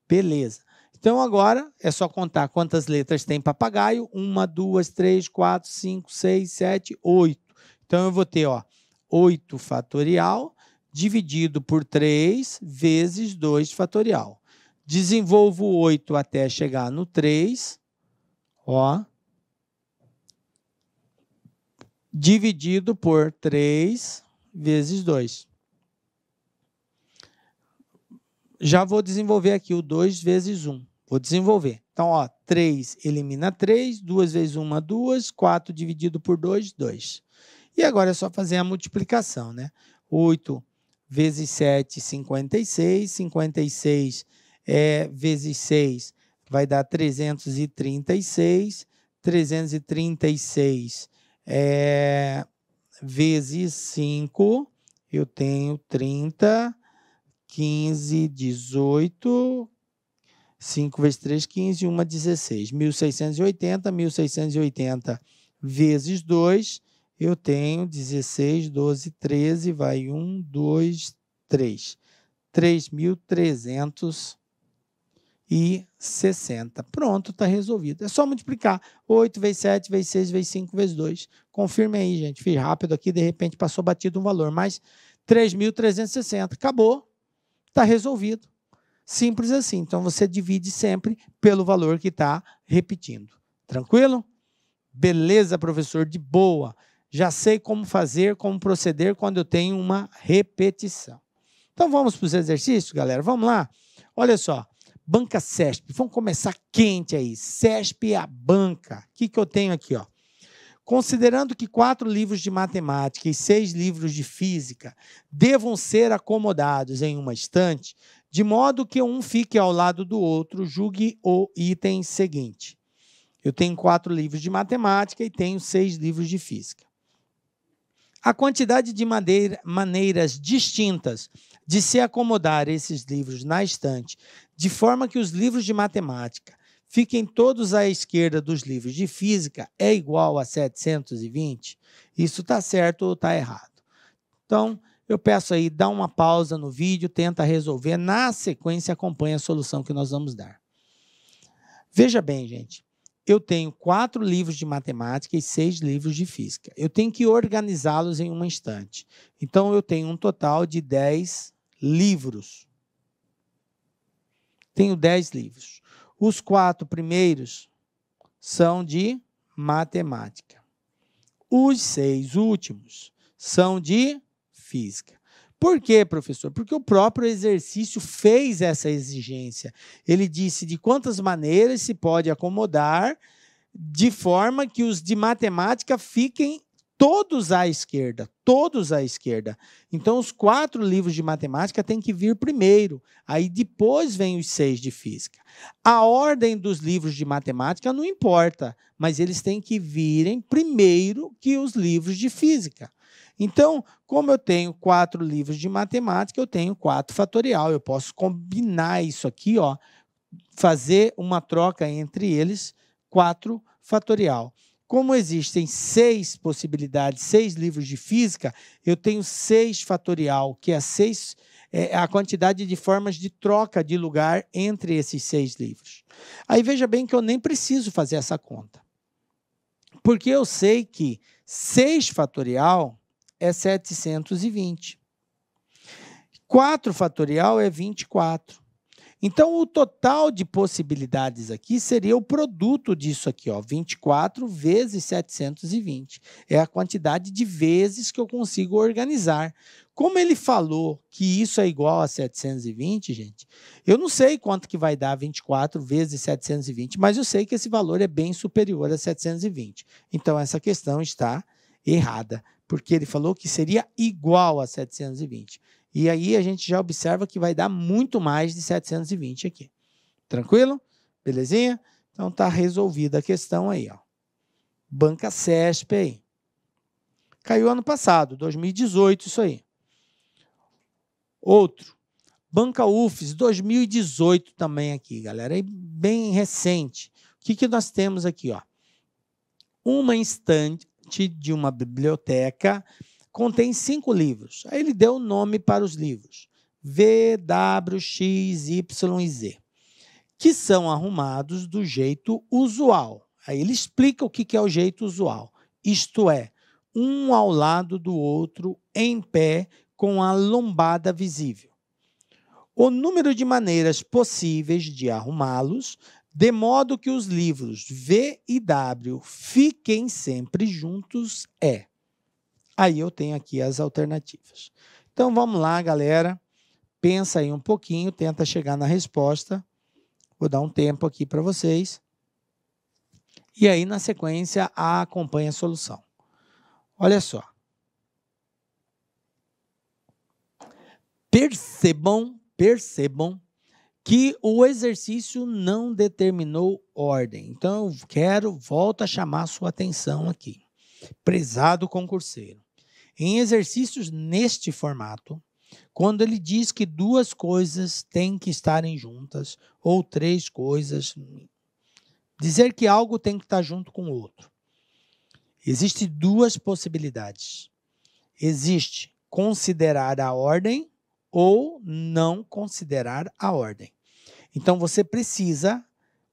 Beleza. Então, agora é só contar quantas letras tem papagaio. 1, 2, 3, 4, 5, 6, 7, 8. Então, eu vou ter, ó, 8 fatorial dividido por 3 vezes 2 fatorial. Desenvolvo 8 até chegar no 3, ó, dividido por 3 vezes 2. Já vou desenvolver aqui o 2 vezes 1. Vou desenvolver. Então, ó, 3 elimina 3, 2 vezes 1, 2, 4 dividido por 2, 2. E agora é só fazer a multiplicação, né? 8 vezes 7, 56. 56 vezes 6 vai dar 336. 336 vezes 5, eu tenho 30, 15, 18, 5 vezes 3, 15, 1, 16. 1680, 1680 vezes 2, eu tenho 16, 12, 13, vai 1, 2, 3. 3.360. Pronto, está resolvido. É só multiplicar. 8 vezes 7, vezes 6, vezes 5, vezes 2. Confirme aí, gente. Fiz rápido aqui, de repente passou batido um valor. Mas 3.360. Acabou. Está resolvido. Simples assim. Então, você divide sempre pelo valor que está repetindo. Tranquilo? Beleza, professor, de boa. Já sei como fazer, como proceder quando eu tenho uma repetição. Então, vamos para os exercícios, galera? Vamos lá? Olha só. Banca CESP. Vamos começar quente aí. CESP é a banca. O que eu tenho aqui, ó? Considerando que 4 livros de matemática e 6 livros de física devam ser acomodados em uma estante, de modo que um fique ao lado do outro, julgue o item seguinte. Eu tenho 4 livros de matemática e tenho 6 livros de física. A quantidade de maneiras distintas de se acomodar esses livros na estante, de forma que os livros de matemática fiquem todos à esquerda dos livros de física, é igual a 720? Isso está certo ou está errado? Então, eu peço aí, dá uma pausa no vídeo, tenta resolver, na sequência acompanha a solução que nós vamos dar. Veja bem, gente, eu tenho 4 livros de matemática e 6 livros de física. Eu tenho que organizá-los em uma estante. Então, eu tenho um total de 10 livros. tenho 10 livros. Os 4 primeiros são de matemática. Os 6 últimos são de física. Por quê, professor? Porque o próprio exercício fez essa exigência. Ele disse de quantas maneiras se pode acomodar de forma que os de matemática fiquem todos à esquerda, todos à esquerda. Então, os 4 livros de matemática têm que vir primeiro, aí depois vem os 6 de física. A ordem dos livros de matemática não importa, mas eles têm que virem primeiro que os livros de física. Então, como eu tenho 4 livros de matemática, eu tenho 4 fatorial. Eu posso combinar isso aqui, ó, fazer uma troca entre eles, 4 fatorial. Como existem 6 possibilidades, 6 livros de física, eu tenho 6 fatorial, que é a quantidade de formas de troca de lugar entre esses 6 livros. Aí veja bem que eu nem preciso fazer essa conta. Porque eu sei que 6 fatorial é 720. 4 fatorial é 24. Então, o total de possibilidades aqui seria o produto disso aqui, ó, 24 vezes 720. É a quantidade de vezes que eu consigo organizar. Como ele falou que isso é igual a 720, gente, eu não sei quanto que vai dar 24 vezes 720, mas eu sei que esse valor é bem superior a 720. Então, essa questão está errada, porque ele falou que seria igual a 720. E aí a gente já observa que vai dar muito mais de 720 aqui. Tranquilo? Belezinha? Então tá resolvida a questão aí, ó. Banca CESP aí. Caiu ano passado, 2018, isso aí. Outro. Banca UFES, 2018 também aqui, galera. É bem recente. O que nós temos aqui, ó? Uma estante de uma biblioteca contém 5 livros. Aí ele deu o nome para os livros. V, W, X, Y e Z. Que são arrumados do jeito usual. Aí ele explica o que é o jeito usual. Isto é, um ao lado do outro, em pé, com a lombada visível. O número de maneiras possíveis de arrumá-los, de modo que os livros V e W fiquem sempre juntos, é. Aí eu tenho aqui as alternativas. Então, vamos lá, galera. Pensa aí um pouquinho, tenta chegar na resposta. Vou dar um tempo aqui para vocês. E aí, na sequência, acompanha a solução. Olha só. Percebam que o exercício não determinou ordem. Então, volto a chamar a sua atenção aqui. Prezado concurseiro. Em exercícios neste formato, quando ele diz que 2 coisas têm que estarem juntas, ou 3 coisas, dizer que algo tem que estar junto com o outro. Existem 2 possibilidades. Existe considerar a ordem ou não considerar a ordem. Então, você precisa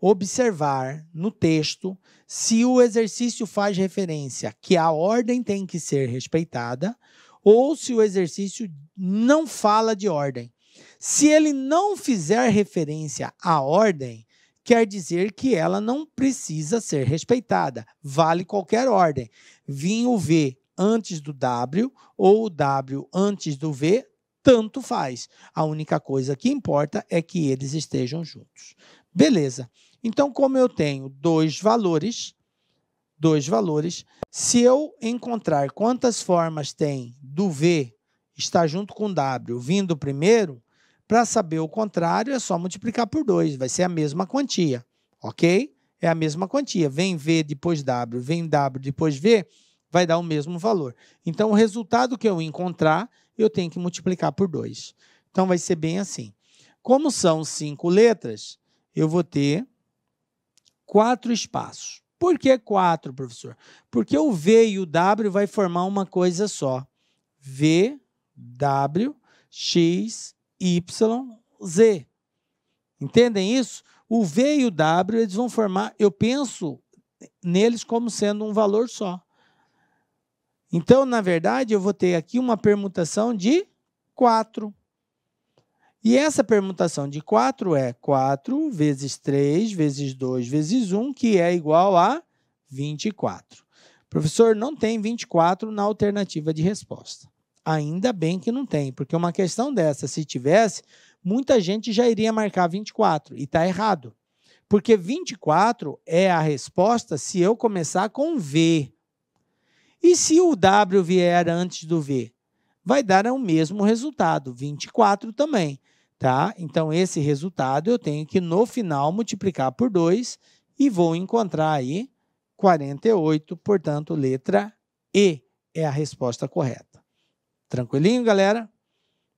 observar no texto se o exercício faz referência que a ordem tem que ser respeitada ou se o exercício não fala de ordem. Se ele não fizer referência à ordem, quer dizer que ela não precisa ser respeitada. Vale qualquer ordem. Vinha o V antes do W ou o W antes do V, tanto faz. A única coisa que importa é que eles estejam juntos. Beleza. Então, como eu tenho 2 valores, se eu encontrar quantas formas tem do V estar junto com W vindo primeiro, para saber o contrário é só multiplicar por 2, vai ser a mesma quantia, ok? É a mesma quantia, vem V depois W, vem W depois V, vai dar o mesmo valor. Então, o resultado que eu encontrar, eu tenho que multiplicar por 2. Então, vai ser bem assim. Como são 5 letras, eu vou ter 4 espaços. Por que 4, professor? Porque o V e o W vai formar uma coisa só. V, W, X, Y, Z. Entendem isso? O V e o W, eles vão formar, eu penso neles como sendo um valor só. Então, na verdade, eu vou ter aqui uma permutação de 4. E essa permutação de 4 é 4 vezes 3 vezes 2 vezes 1, que é igual a 24. Professor, não tem 24 na alternativa de resposta. Ainda bem que não tem, porque uma questão dessa, se tivesse, muita gente já iria marcar 24, e está errado. Porque 24 é a resposta se eu começar com V. E se o W vier antes do V? Vai dar o mesmo resultado, 24 também. Tá? Então, esse resultado eu tenho que, no final, multiplicar por 2 e vou encontrar aí 48, portanto, letra E é a resposta correta. Tranquilinho, galera?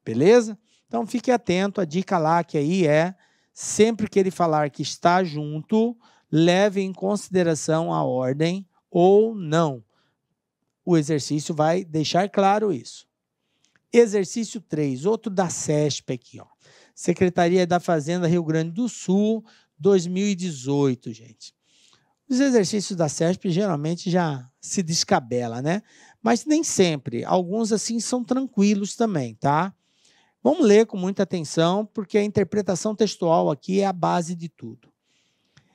Beleza? Então, fique atento, a dica lá que aí é, sempre que ele falar que está junto, leve em consideração a ordem ou não. O exercício vai deixar claro isso. Exercício 3, outro da CESP aqui, ó. Secretaria da Fazenda Rio Grande do Sul, 2018, gente. Os exercícios da CESP geralmente já se descabela, né? Mas nem sempre. Alguns, assim, são tranquilos também, tá? Vamos ler com muita atenção, porque a interpretação textual aqui é a base de tudo.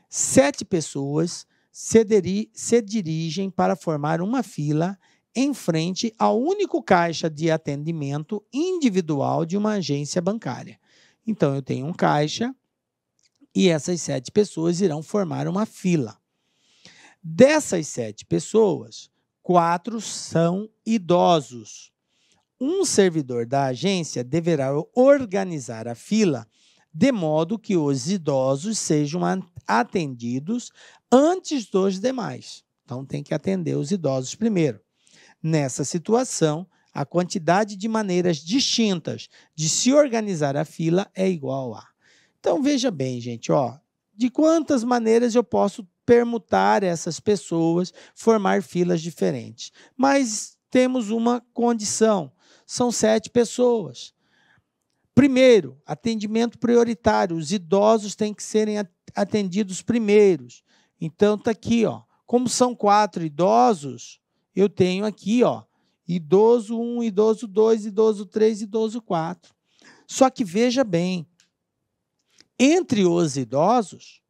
7 pessoas se dirigem para formar uma fila em frente ao único caixa de atendimento individual de uma agência bancária. Então, eu tenho um caixa e essas 7 pessoas irão formar uma fila. Dessas 7 pessoas, 4 são idosos. Um servidor da agência deverá organizar a fila de modo que os idosos sejam atendidos antes dos demais. Então, tem que atender os idosos primeiro. Nessa situação, a quantidade de maneiras distintas de se organizar a fila é igual a. Então, veja bem, gente, ó, de quantas maneiras eu posso permutar essas pessoas, formar filas diferentes. Mas temos uma condição, são 7 pessoas. Primeiro, atendimento prioritário, os idosos têm que serem atendidos primeiros. Então, está aqui, ó, como são 4 idosos, eu tenho aqui, ó, idoso 1, idoso 2, idoso 3, idoso 4. Só que veja bem, entre os idosos,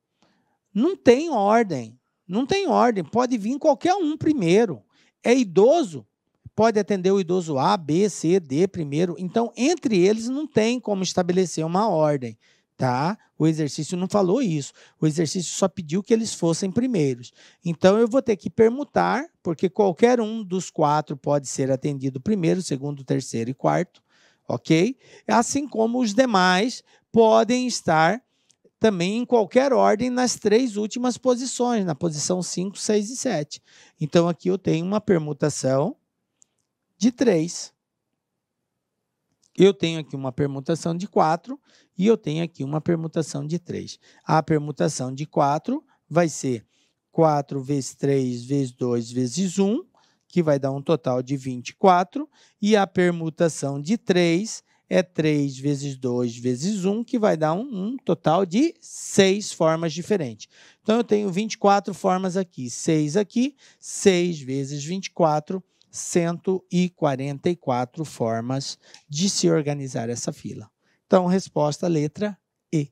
não tem ordem, pode vir qualquer um primeiro. É idoso, pode atender o idoso A, B, C, D primeiro. Então, entre eles não tem como estabelecer uma ordem, tá? O exercício não falou isso. O exercício só pediu que eles fossem primeiros. Então, eu vou ter que permutar, porque qualquer um dos 4 pode ser atendido primeiro, segundo, terceiro e quarto, ok? Assim como os demais podem estar também em qualquer ordem nas 3 últimas posições, na posição 5, 6 e 7. Então, aqui eu tenho uma permutação de 3. Eu tenho aqui uma permutação de 4 e eu tenho aqui uma permutação de 3. A permutação de 4 vai ser 4 vezes 3 vezes 2 vezes 1, que vai dar um total de 24, e a permutação de 3 é 3 vezes 2 vezes 1, que vai dar um total de 6 formas diferentes. Então, eu tenho 24 formas aqui, 6 aqui, 6 vezes 24, 144 formas de se organizar essa fila. Então, resposta letra E.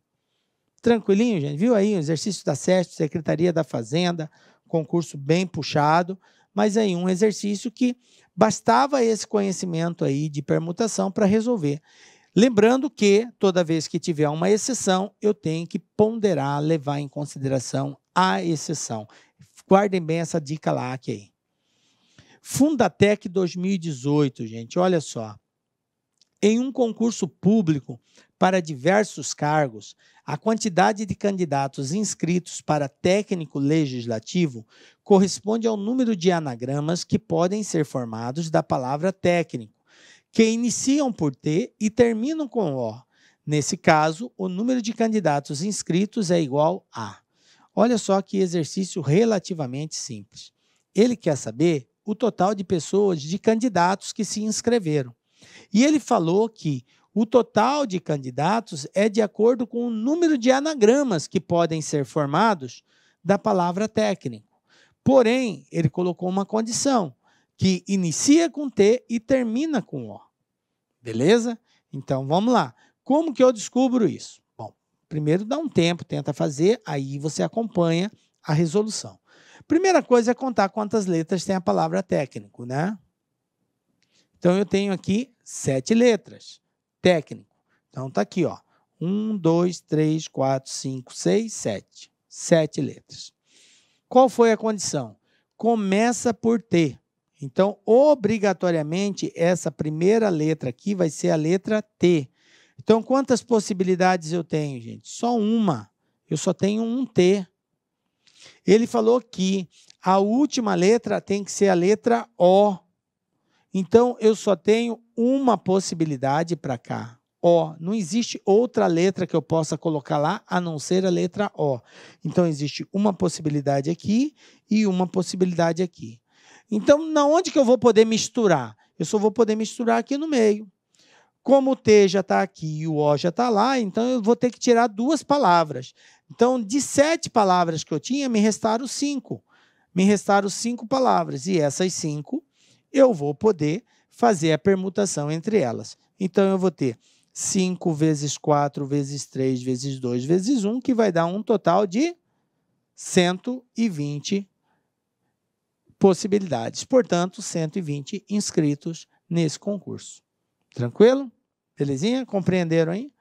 Tranquilinho, gente? Viu aí o exercício da SESP, Secretaria da Fazenda, concurso bem puxado, mas aí um exercício que bastava esse conhecimento aí de permutação para resolver. Lembrando que, toda vez que tiver uma exceção, eu tenho que ponderar, levar em consideração a exceção. Guardem bem essa dica lá aqui aí. Fundatec 2018, gente, olha só. Em um concurso público para diversos cargos, a quantidade de candidatos inscritos para técnico legislativo corresponde ao número de anagramas que podem ser formados da palavra técnico, que iniciam por T e terminam com O. Nesse caso, o número de candidatos inscritos é igual a. Olha só que exercício relativamente simples. Ele quer saber o total de pessoas, de candidatos que se inscreveram. E ele falou que o total de candidatos é de acordo com o número de anagramas que podem ser formados da palavra técnico. Porém, ele colocou uma condição, que inicia com T e termina com O. Beleza? Então, vamos lá. Como que eu descubro isso? Bom, primeiro dá um tempo, tenta fazer, aí você acompanha a resolução. Primeira coisa é contar quantas letras tem a palavra técnico, né? Então, eu tenho aqui 7 letras, técnico. Então, está aqui, ó, 1, 2, 3, 4, 5, 6, 7. 7 letras. Qual foi a condição? Começa por T. Então, obrigatoriamente, essa primeira letra aqui vai ser a letra T. Então, quantas possibilidades eu tenho, gente? Só uma. Eu só tenho um T. Ele falou que a última letra tem que ser a letra O. Então, eu só tenho uma possibilidade para cá. O. Não existe outra letra que eu possa colocar lá, a não ser a letra O. Então, existe uma possibilidade aqui e uma possibilidade aqui. Então, na onde que eu vou poder misturar? Eu só vou poder misturar aqui no meio. Como o T já está aqui e o O já está lá, então eu vou ter que tirar 2 palavras. Então, de 7 palavras que eu tinha, me restaram 5. Me restaram 5 palavras. E essas 5, eu vou poder fazer a permutação entre elas. Então, eu vou ter 5 vezes 4 vezes 3 vezes 2 vezes 1, que vai dar um total de 120 possibilidades. Portanto, 120 inscritos nesse concurso. Tranquilo? Belezinha? Compreenderam aí?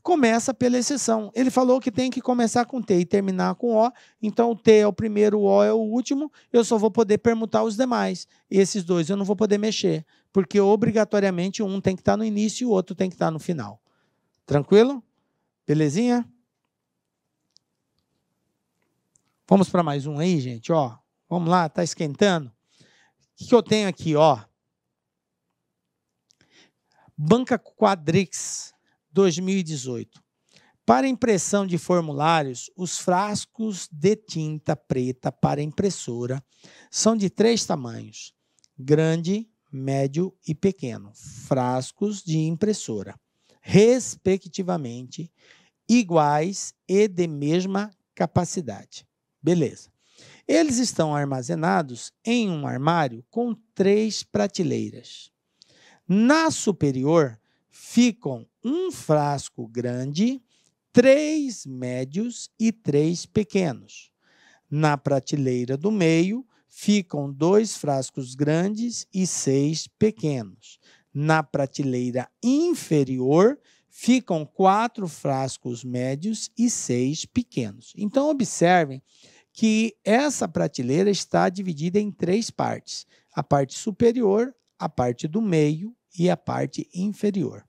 Começa pela exceção. Ele falou que tem que começar com T e terminar com O. Então, o T é o primeiro, o O é o último. Eu só vou poder permutar os demais. Esses 2 eu não vou poder mexer, porque obrigatoriamente um tem que estar no início e o outro tem que estar no final. Tranquilo? Belezinha? Vamos para mais um aí, gente. Ó, vamos lá, está esquentando. O que eu tenho aqui? Ó? Banca Quadrix 2018. Para impressão de formulários, os frascos de tinta preta para impressora são de 3 tamanhos: grande, médio e pequeno. Frascos de impressora, respectivamente, iguais e de mesma capacidade. Beleza. Eles estão armazenados em um armário com 3 prateleiras. Na superior, ficam um frasco grande, 3 médios e 3 pequenos. Na prateleira do meio, ficam 2 frascos grandes e 6 pequenos. Na prateleira inferior, ficam 4 frascos médios e 6 pequenos. Então, observem que essa prateleira está dividida em 3 partes: a parte superior, a parte do meio e a parte inferior.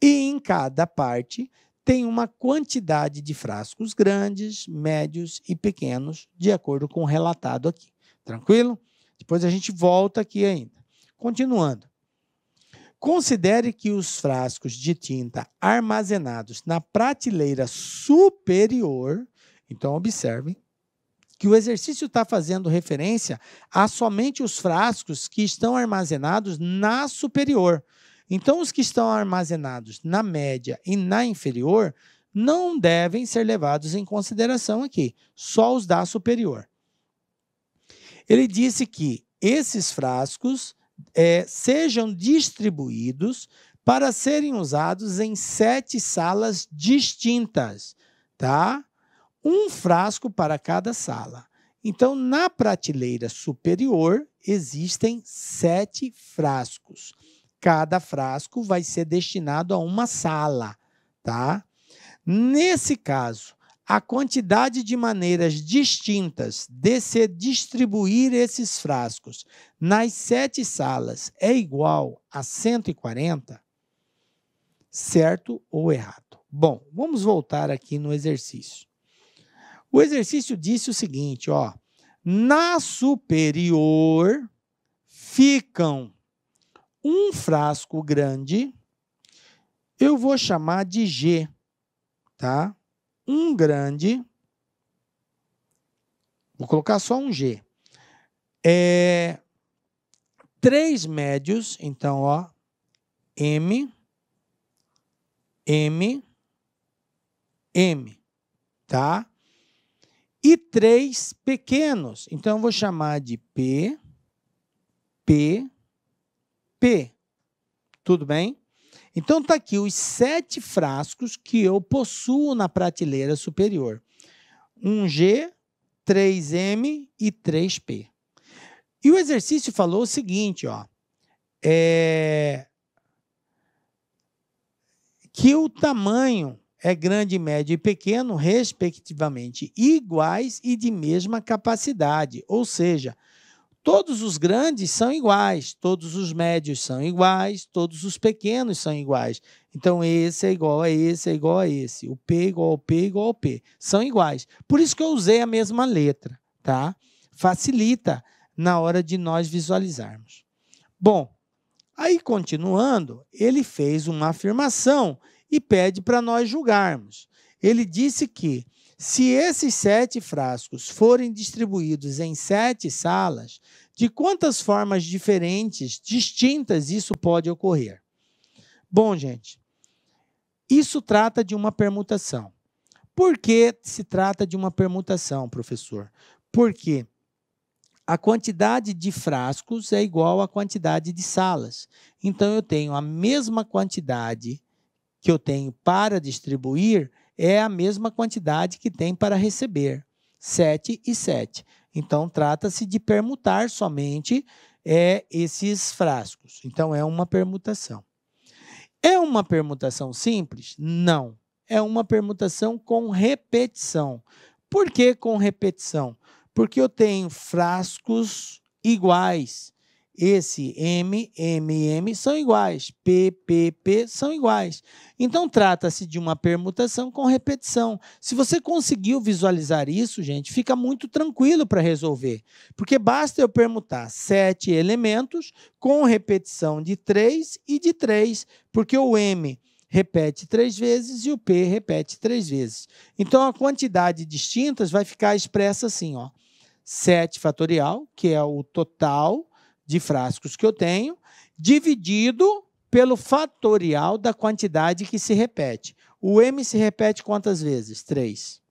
E em cada parte tem uma quantidade de frascos grandes, médios e pequenos, de acordo com o relatado aqui. Tranquilo? Depois a gente volta aqui ainda. Continuando. Considere que os frascos de tinta armazenados na prateleira superior, então observem, que o exercício está fazendo referência a somente os frascos que estão armazenados na superior. Então, os que estão armazenados na média e na inferior não devem ser levados em consideração aqui, só os da superior. Ele disse que esses frascos sejam distribuídos para serem usados em 7 salas distintas, tá? Um frasco para cada sala. Então, na prateleira superior, existem 7 frascos. Cada frasco vai ser destinado a uma sala, tá? Nesse caso, a quantidade de maneiras distintas de se distribuir esses frascos nas 7 salas é igual a 140? Certo ou errado? Bom, vamos voltar aqui no exercício. O exercício disse o seguinte, ó, na superior ficam um frasco grande, eu vou chamar de G, tá? Um grande, vou colocar só um G. 3 médios, então, ó, M, M, M, tá? E 3 pequenos, então eu vou chamar de P, P, P. Tudo bem? Então, está aqui os 7 frascos que eu possuo na prateleira superior. 1G, 3M e 3P. E o exercício falou o seguinte, ó, que o tamanho é grande, médio e pequeno, respectivamente, iguais e de mesma capacidade. Ou seja, todos os grandes são iguais, todos os médios são iguais, todos os pequenos são iguais. Então, esse é igual a esse, é igual a esse. O P igual ao P igual ao P. São iguais. Por isso que eu usei a mesma letra, tá? Facilita na hora de nós visualizarmos. Bom, aí continuando, ele fez uma afirmação e pede para nós julgarmos. Ele disse que se esses 7 frascos forem distribuídos em 7 salas, de quantas formas diferentes, distintas, isso pode ocorrer? Bom, gente, isso trata de uma permutação. Por que se trata de uma permutação, professor? Porque a quantidade de frascos é igual à quantidade de salas. Então, eu tenho a mesma quantidade que eu tenho para distribuir, é a mesma quantidade que tem para receber, 7 e 7. Então, trata-se de permutar somente esses frascos. Então, é uma permutação. É uma permutação simples? Não. É uma permutação com repetição. Por que com repetição? Porque eu tenho frascos iguais. Esse M, M e M são iguais. P, P, P são iguais. Então, trata-se de uma permutação com repetição. Se você conseguiu visualizar isso, gente, fica muito tranquilo para resolver. Porque basta eu permutar 7 elementos com repetição de 3 e de 3. Porque o M repete 3 vezes e o P repete 3 vezes. Então, a quantidade distintas vai ficar expressa assim, ó. 7 fatorial, que é o total de frascos que eu tenho, dividido pelo fatorial da quantidade que se repete. O M se repete quantas vezes? 3.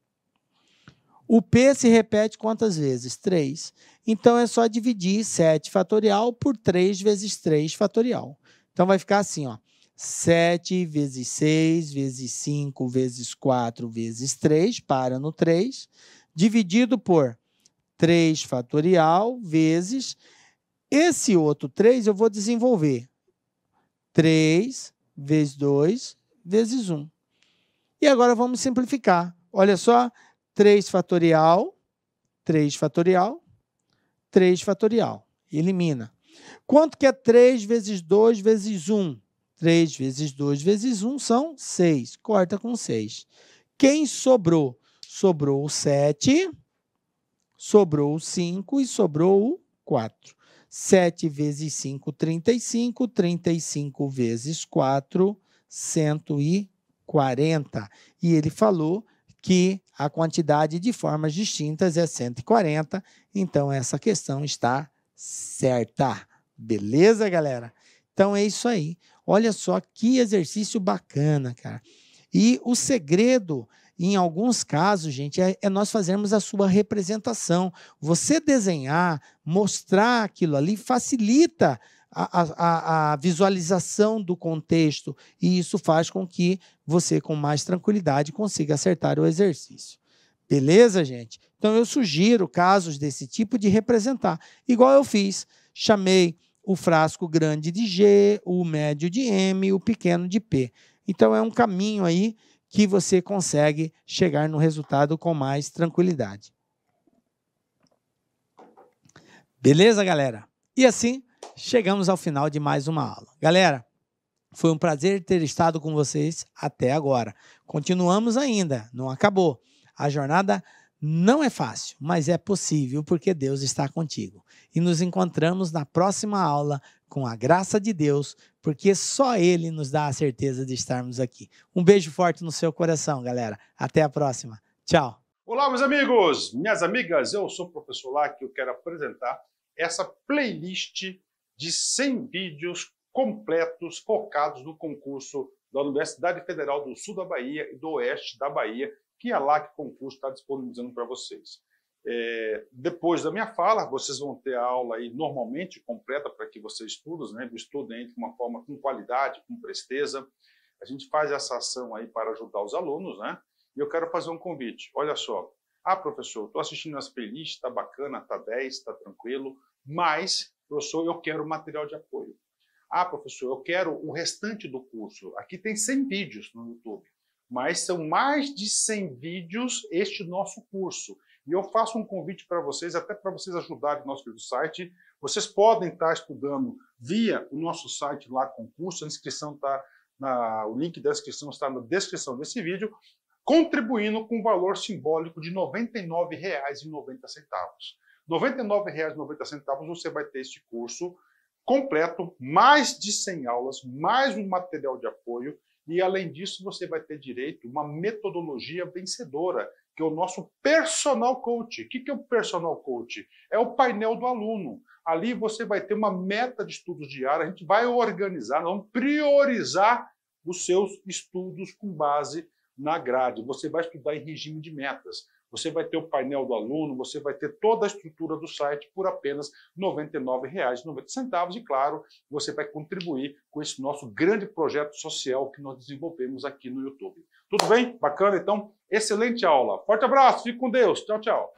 O P se repete quantas vezes? 3. Então, é só dividir 7 fatorial por 3 vezes 3 fatorial. Então, vai ficar assim, ó. 7 vezes 6 vezes 5 vezes 4 vezes 3, para no 3, dividido por 3 fatorial vezes... Esse outro 3 eu vou desenvolver. 3 vezes 2 vezes 1. E agora vamos simplificar. Olha só, 3 fatorial, 3 fatorial, 3 fatorial. Elimina. Quanto que é 3 vezes 2 vezes 1? 3 vezes 2 vezes 1 são 6. Corta com 6. Quem sobrou? Sobrou o 7, sobrou o 5 e sobrou o 4. 7 vezes 5, 35. 35 vezes 4, 140. E ele falou que a quantidade de formas distintas é 140. Então, essa questão está certa. Beleza, galera? Então, é isso aí. Olha só que exercício bacana, cara. E o segredo, em alguns casos, gente, é nós fazermos a sua representação. Você desenhar, mostrar aquilo ali, facilita a visualização do contexto, e isso faz com que você, com mais tranquilidade, consiga acertar o exercício. Beleza, gente? Então, eu sugiro casos desse tipo de representar. Igual eu fiz, chamei o frasco grande de G, o médio de M e o pequeno de P. Então, é um caminho aí que você consegue chegar no resultado com mais tranquilidade. Beleza, galera? E assim, chegamos ao final de mais uma aula. Galera, foi um prazer ter estado com vocês até agora. Continuamos ainda, não acabou. A jornada não é fácil, mas é possível porque Deus está contigo. E nos encontramos na próxima aula com a graça de Deus, porque só Ele nos dá a certeza de estarmos aqui. Um beijo forte no seu coração, galera. Até a próxima. Tchau. Olá, meus amigos, minhas amigas. Eu sou o professor Lac e eu quero apresentar essa playlist de 100 vídeos completos focados no concurso da Universidade Federal do Sul da Bahia e do Oeste da Bahia, que a LAC Concurso está disponibilizando para vocês. Depois da minha fala, vocês vão ter a aula aí normalmente completa para que vocês estudem de uma forma com qualidade, com presteza. A gente faz essa ação aí para ajudar os alunos, né? E eu quero fazer um convite. Olha só. Professor, estou assistindo as playlists, está bacana, está 10, está tranquilo, mas, professor, eu quero material de apoio. Professor, eu quero o restante do curso. Aqui tem 100 vídeos no YouTube, mas são mais de 100 vídeos este nosso curso. E eu faço um convite para vocês, até para vocês ajudarem o nosso site. Vocês podem estar estudando via o nosso site lá com o curso. A inscrição o link da inscrição está na descrição desse vídeo, contribuindo com um valor simbólico de R$ 99,90. R$ 99,90 você vai ter este curso completo, mais de 100 aulas, mais um material de apoio, e além disso você vai ter direito a uma metodologia vencedora, que é o nosso Personal Coach. O que é o Personal Coach? É o painel do aluno. Ali você vai ter uma meta de estudos diária, a gente vai organizar, nós vamos priorizar os seus estudos com base na grade. Você vai estudar em regime de metas. Você vai ter o painel do aluno, você vai ter toda a estrutura do site por apenas R$ 99,90. E, claro, você vai contribuir com esse nosso grande projeto social que nós desenvolvemos aqui no YouTube. Tudo bem? Bacana? Então, excelente aula. Forte abraço, fique com Deus. Tchau, tchau.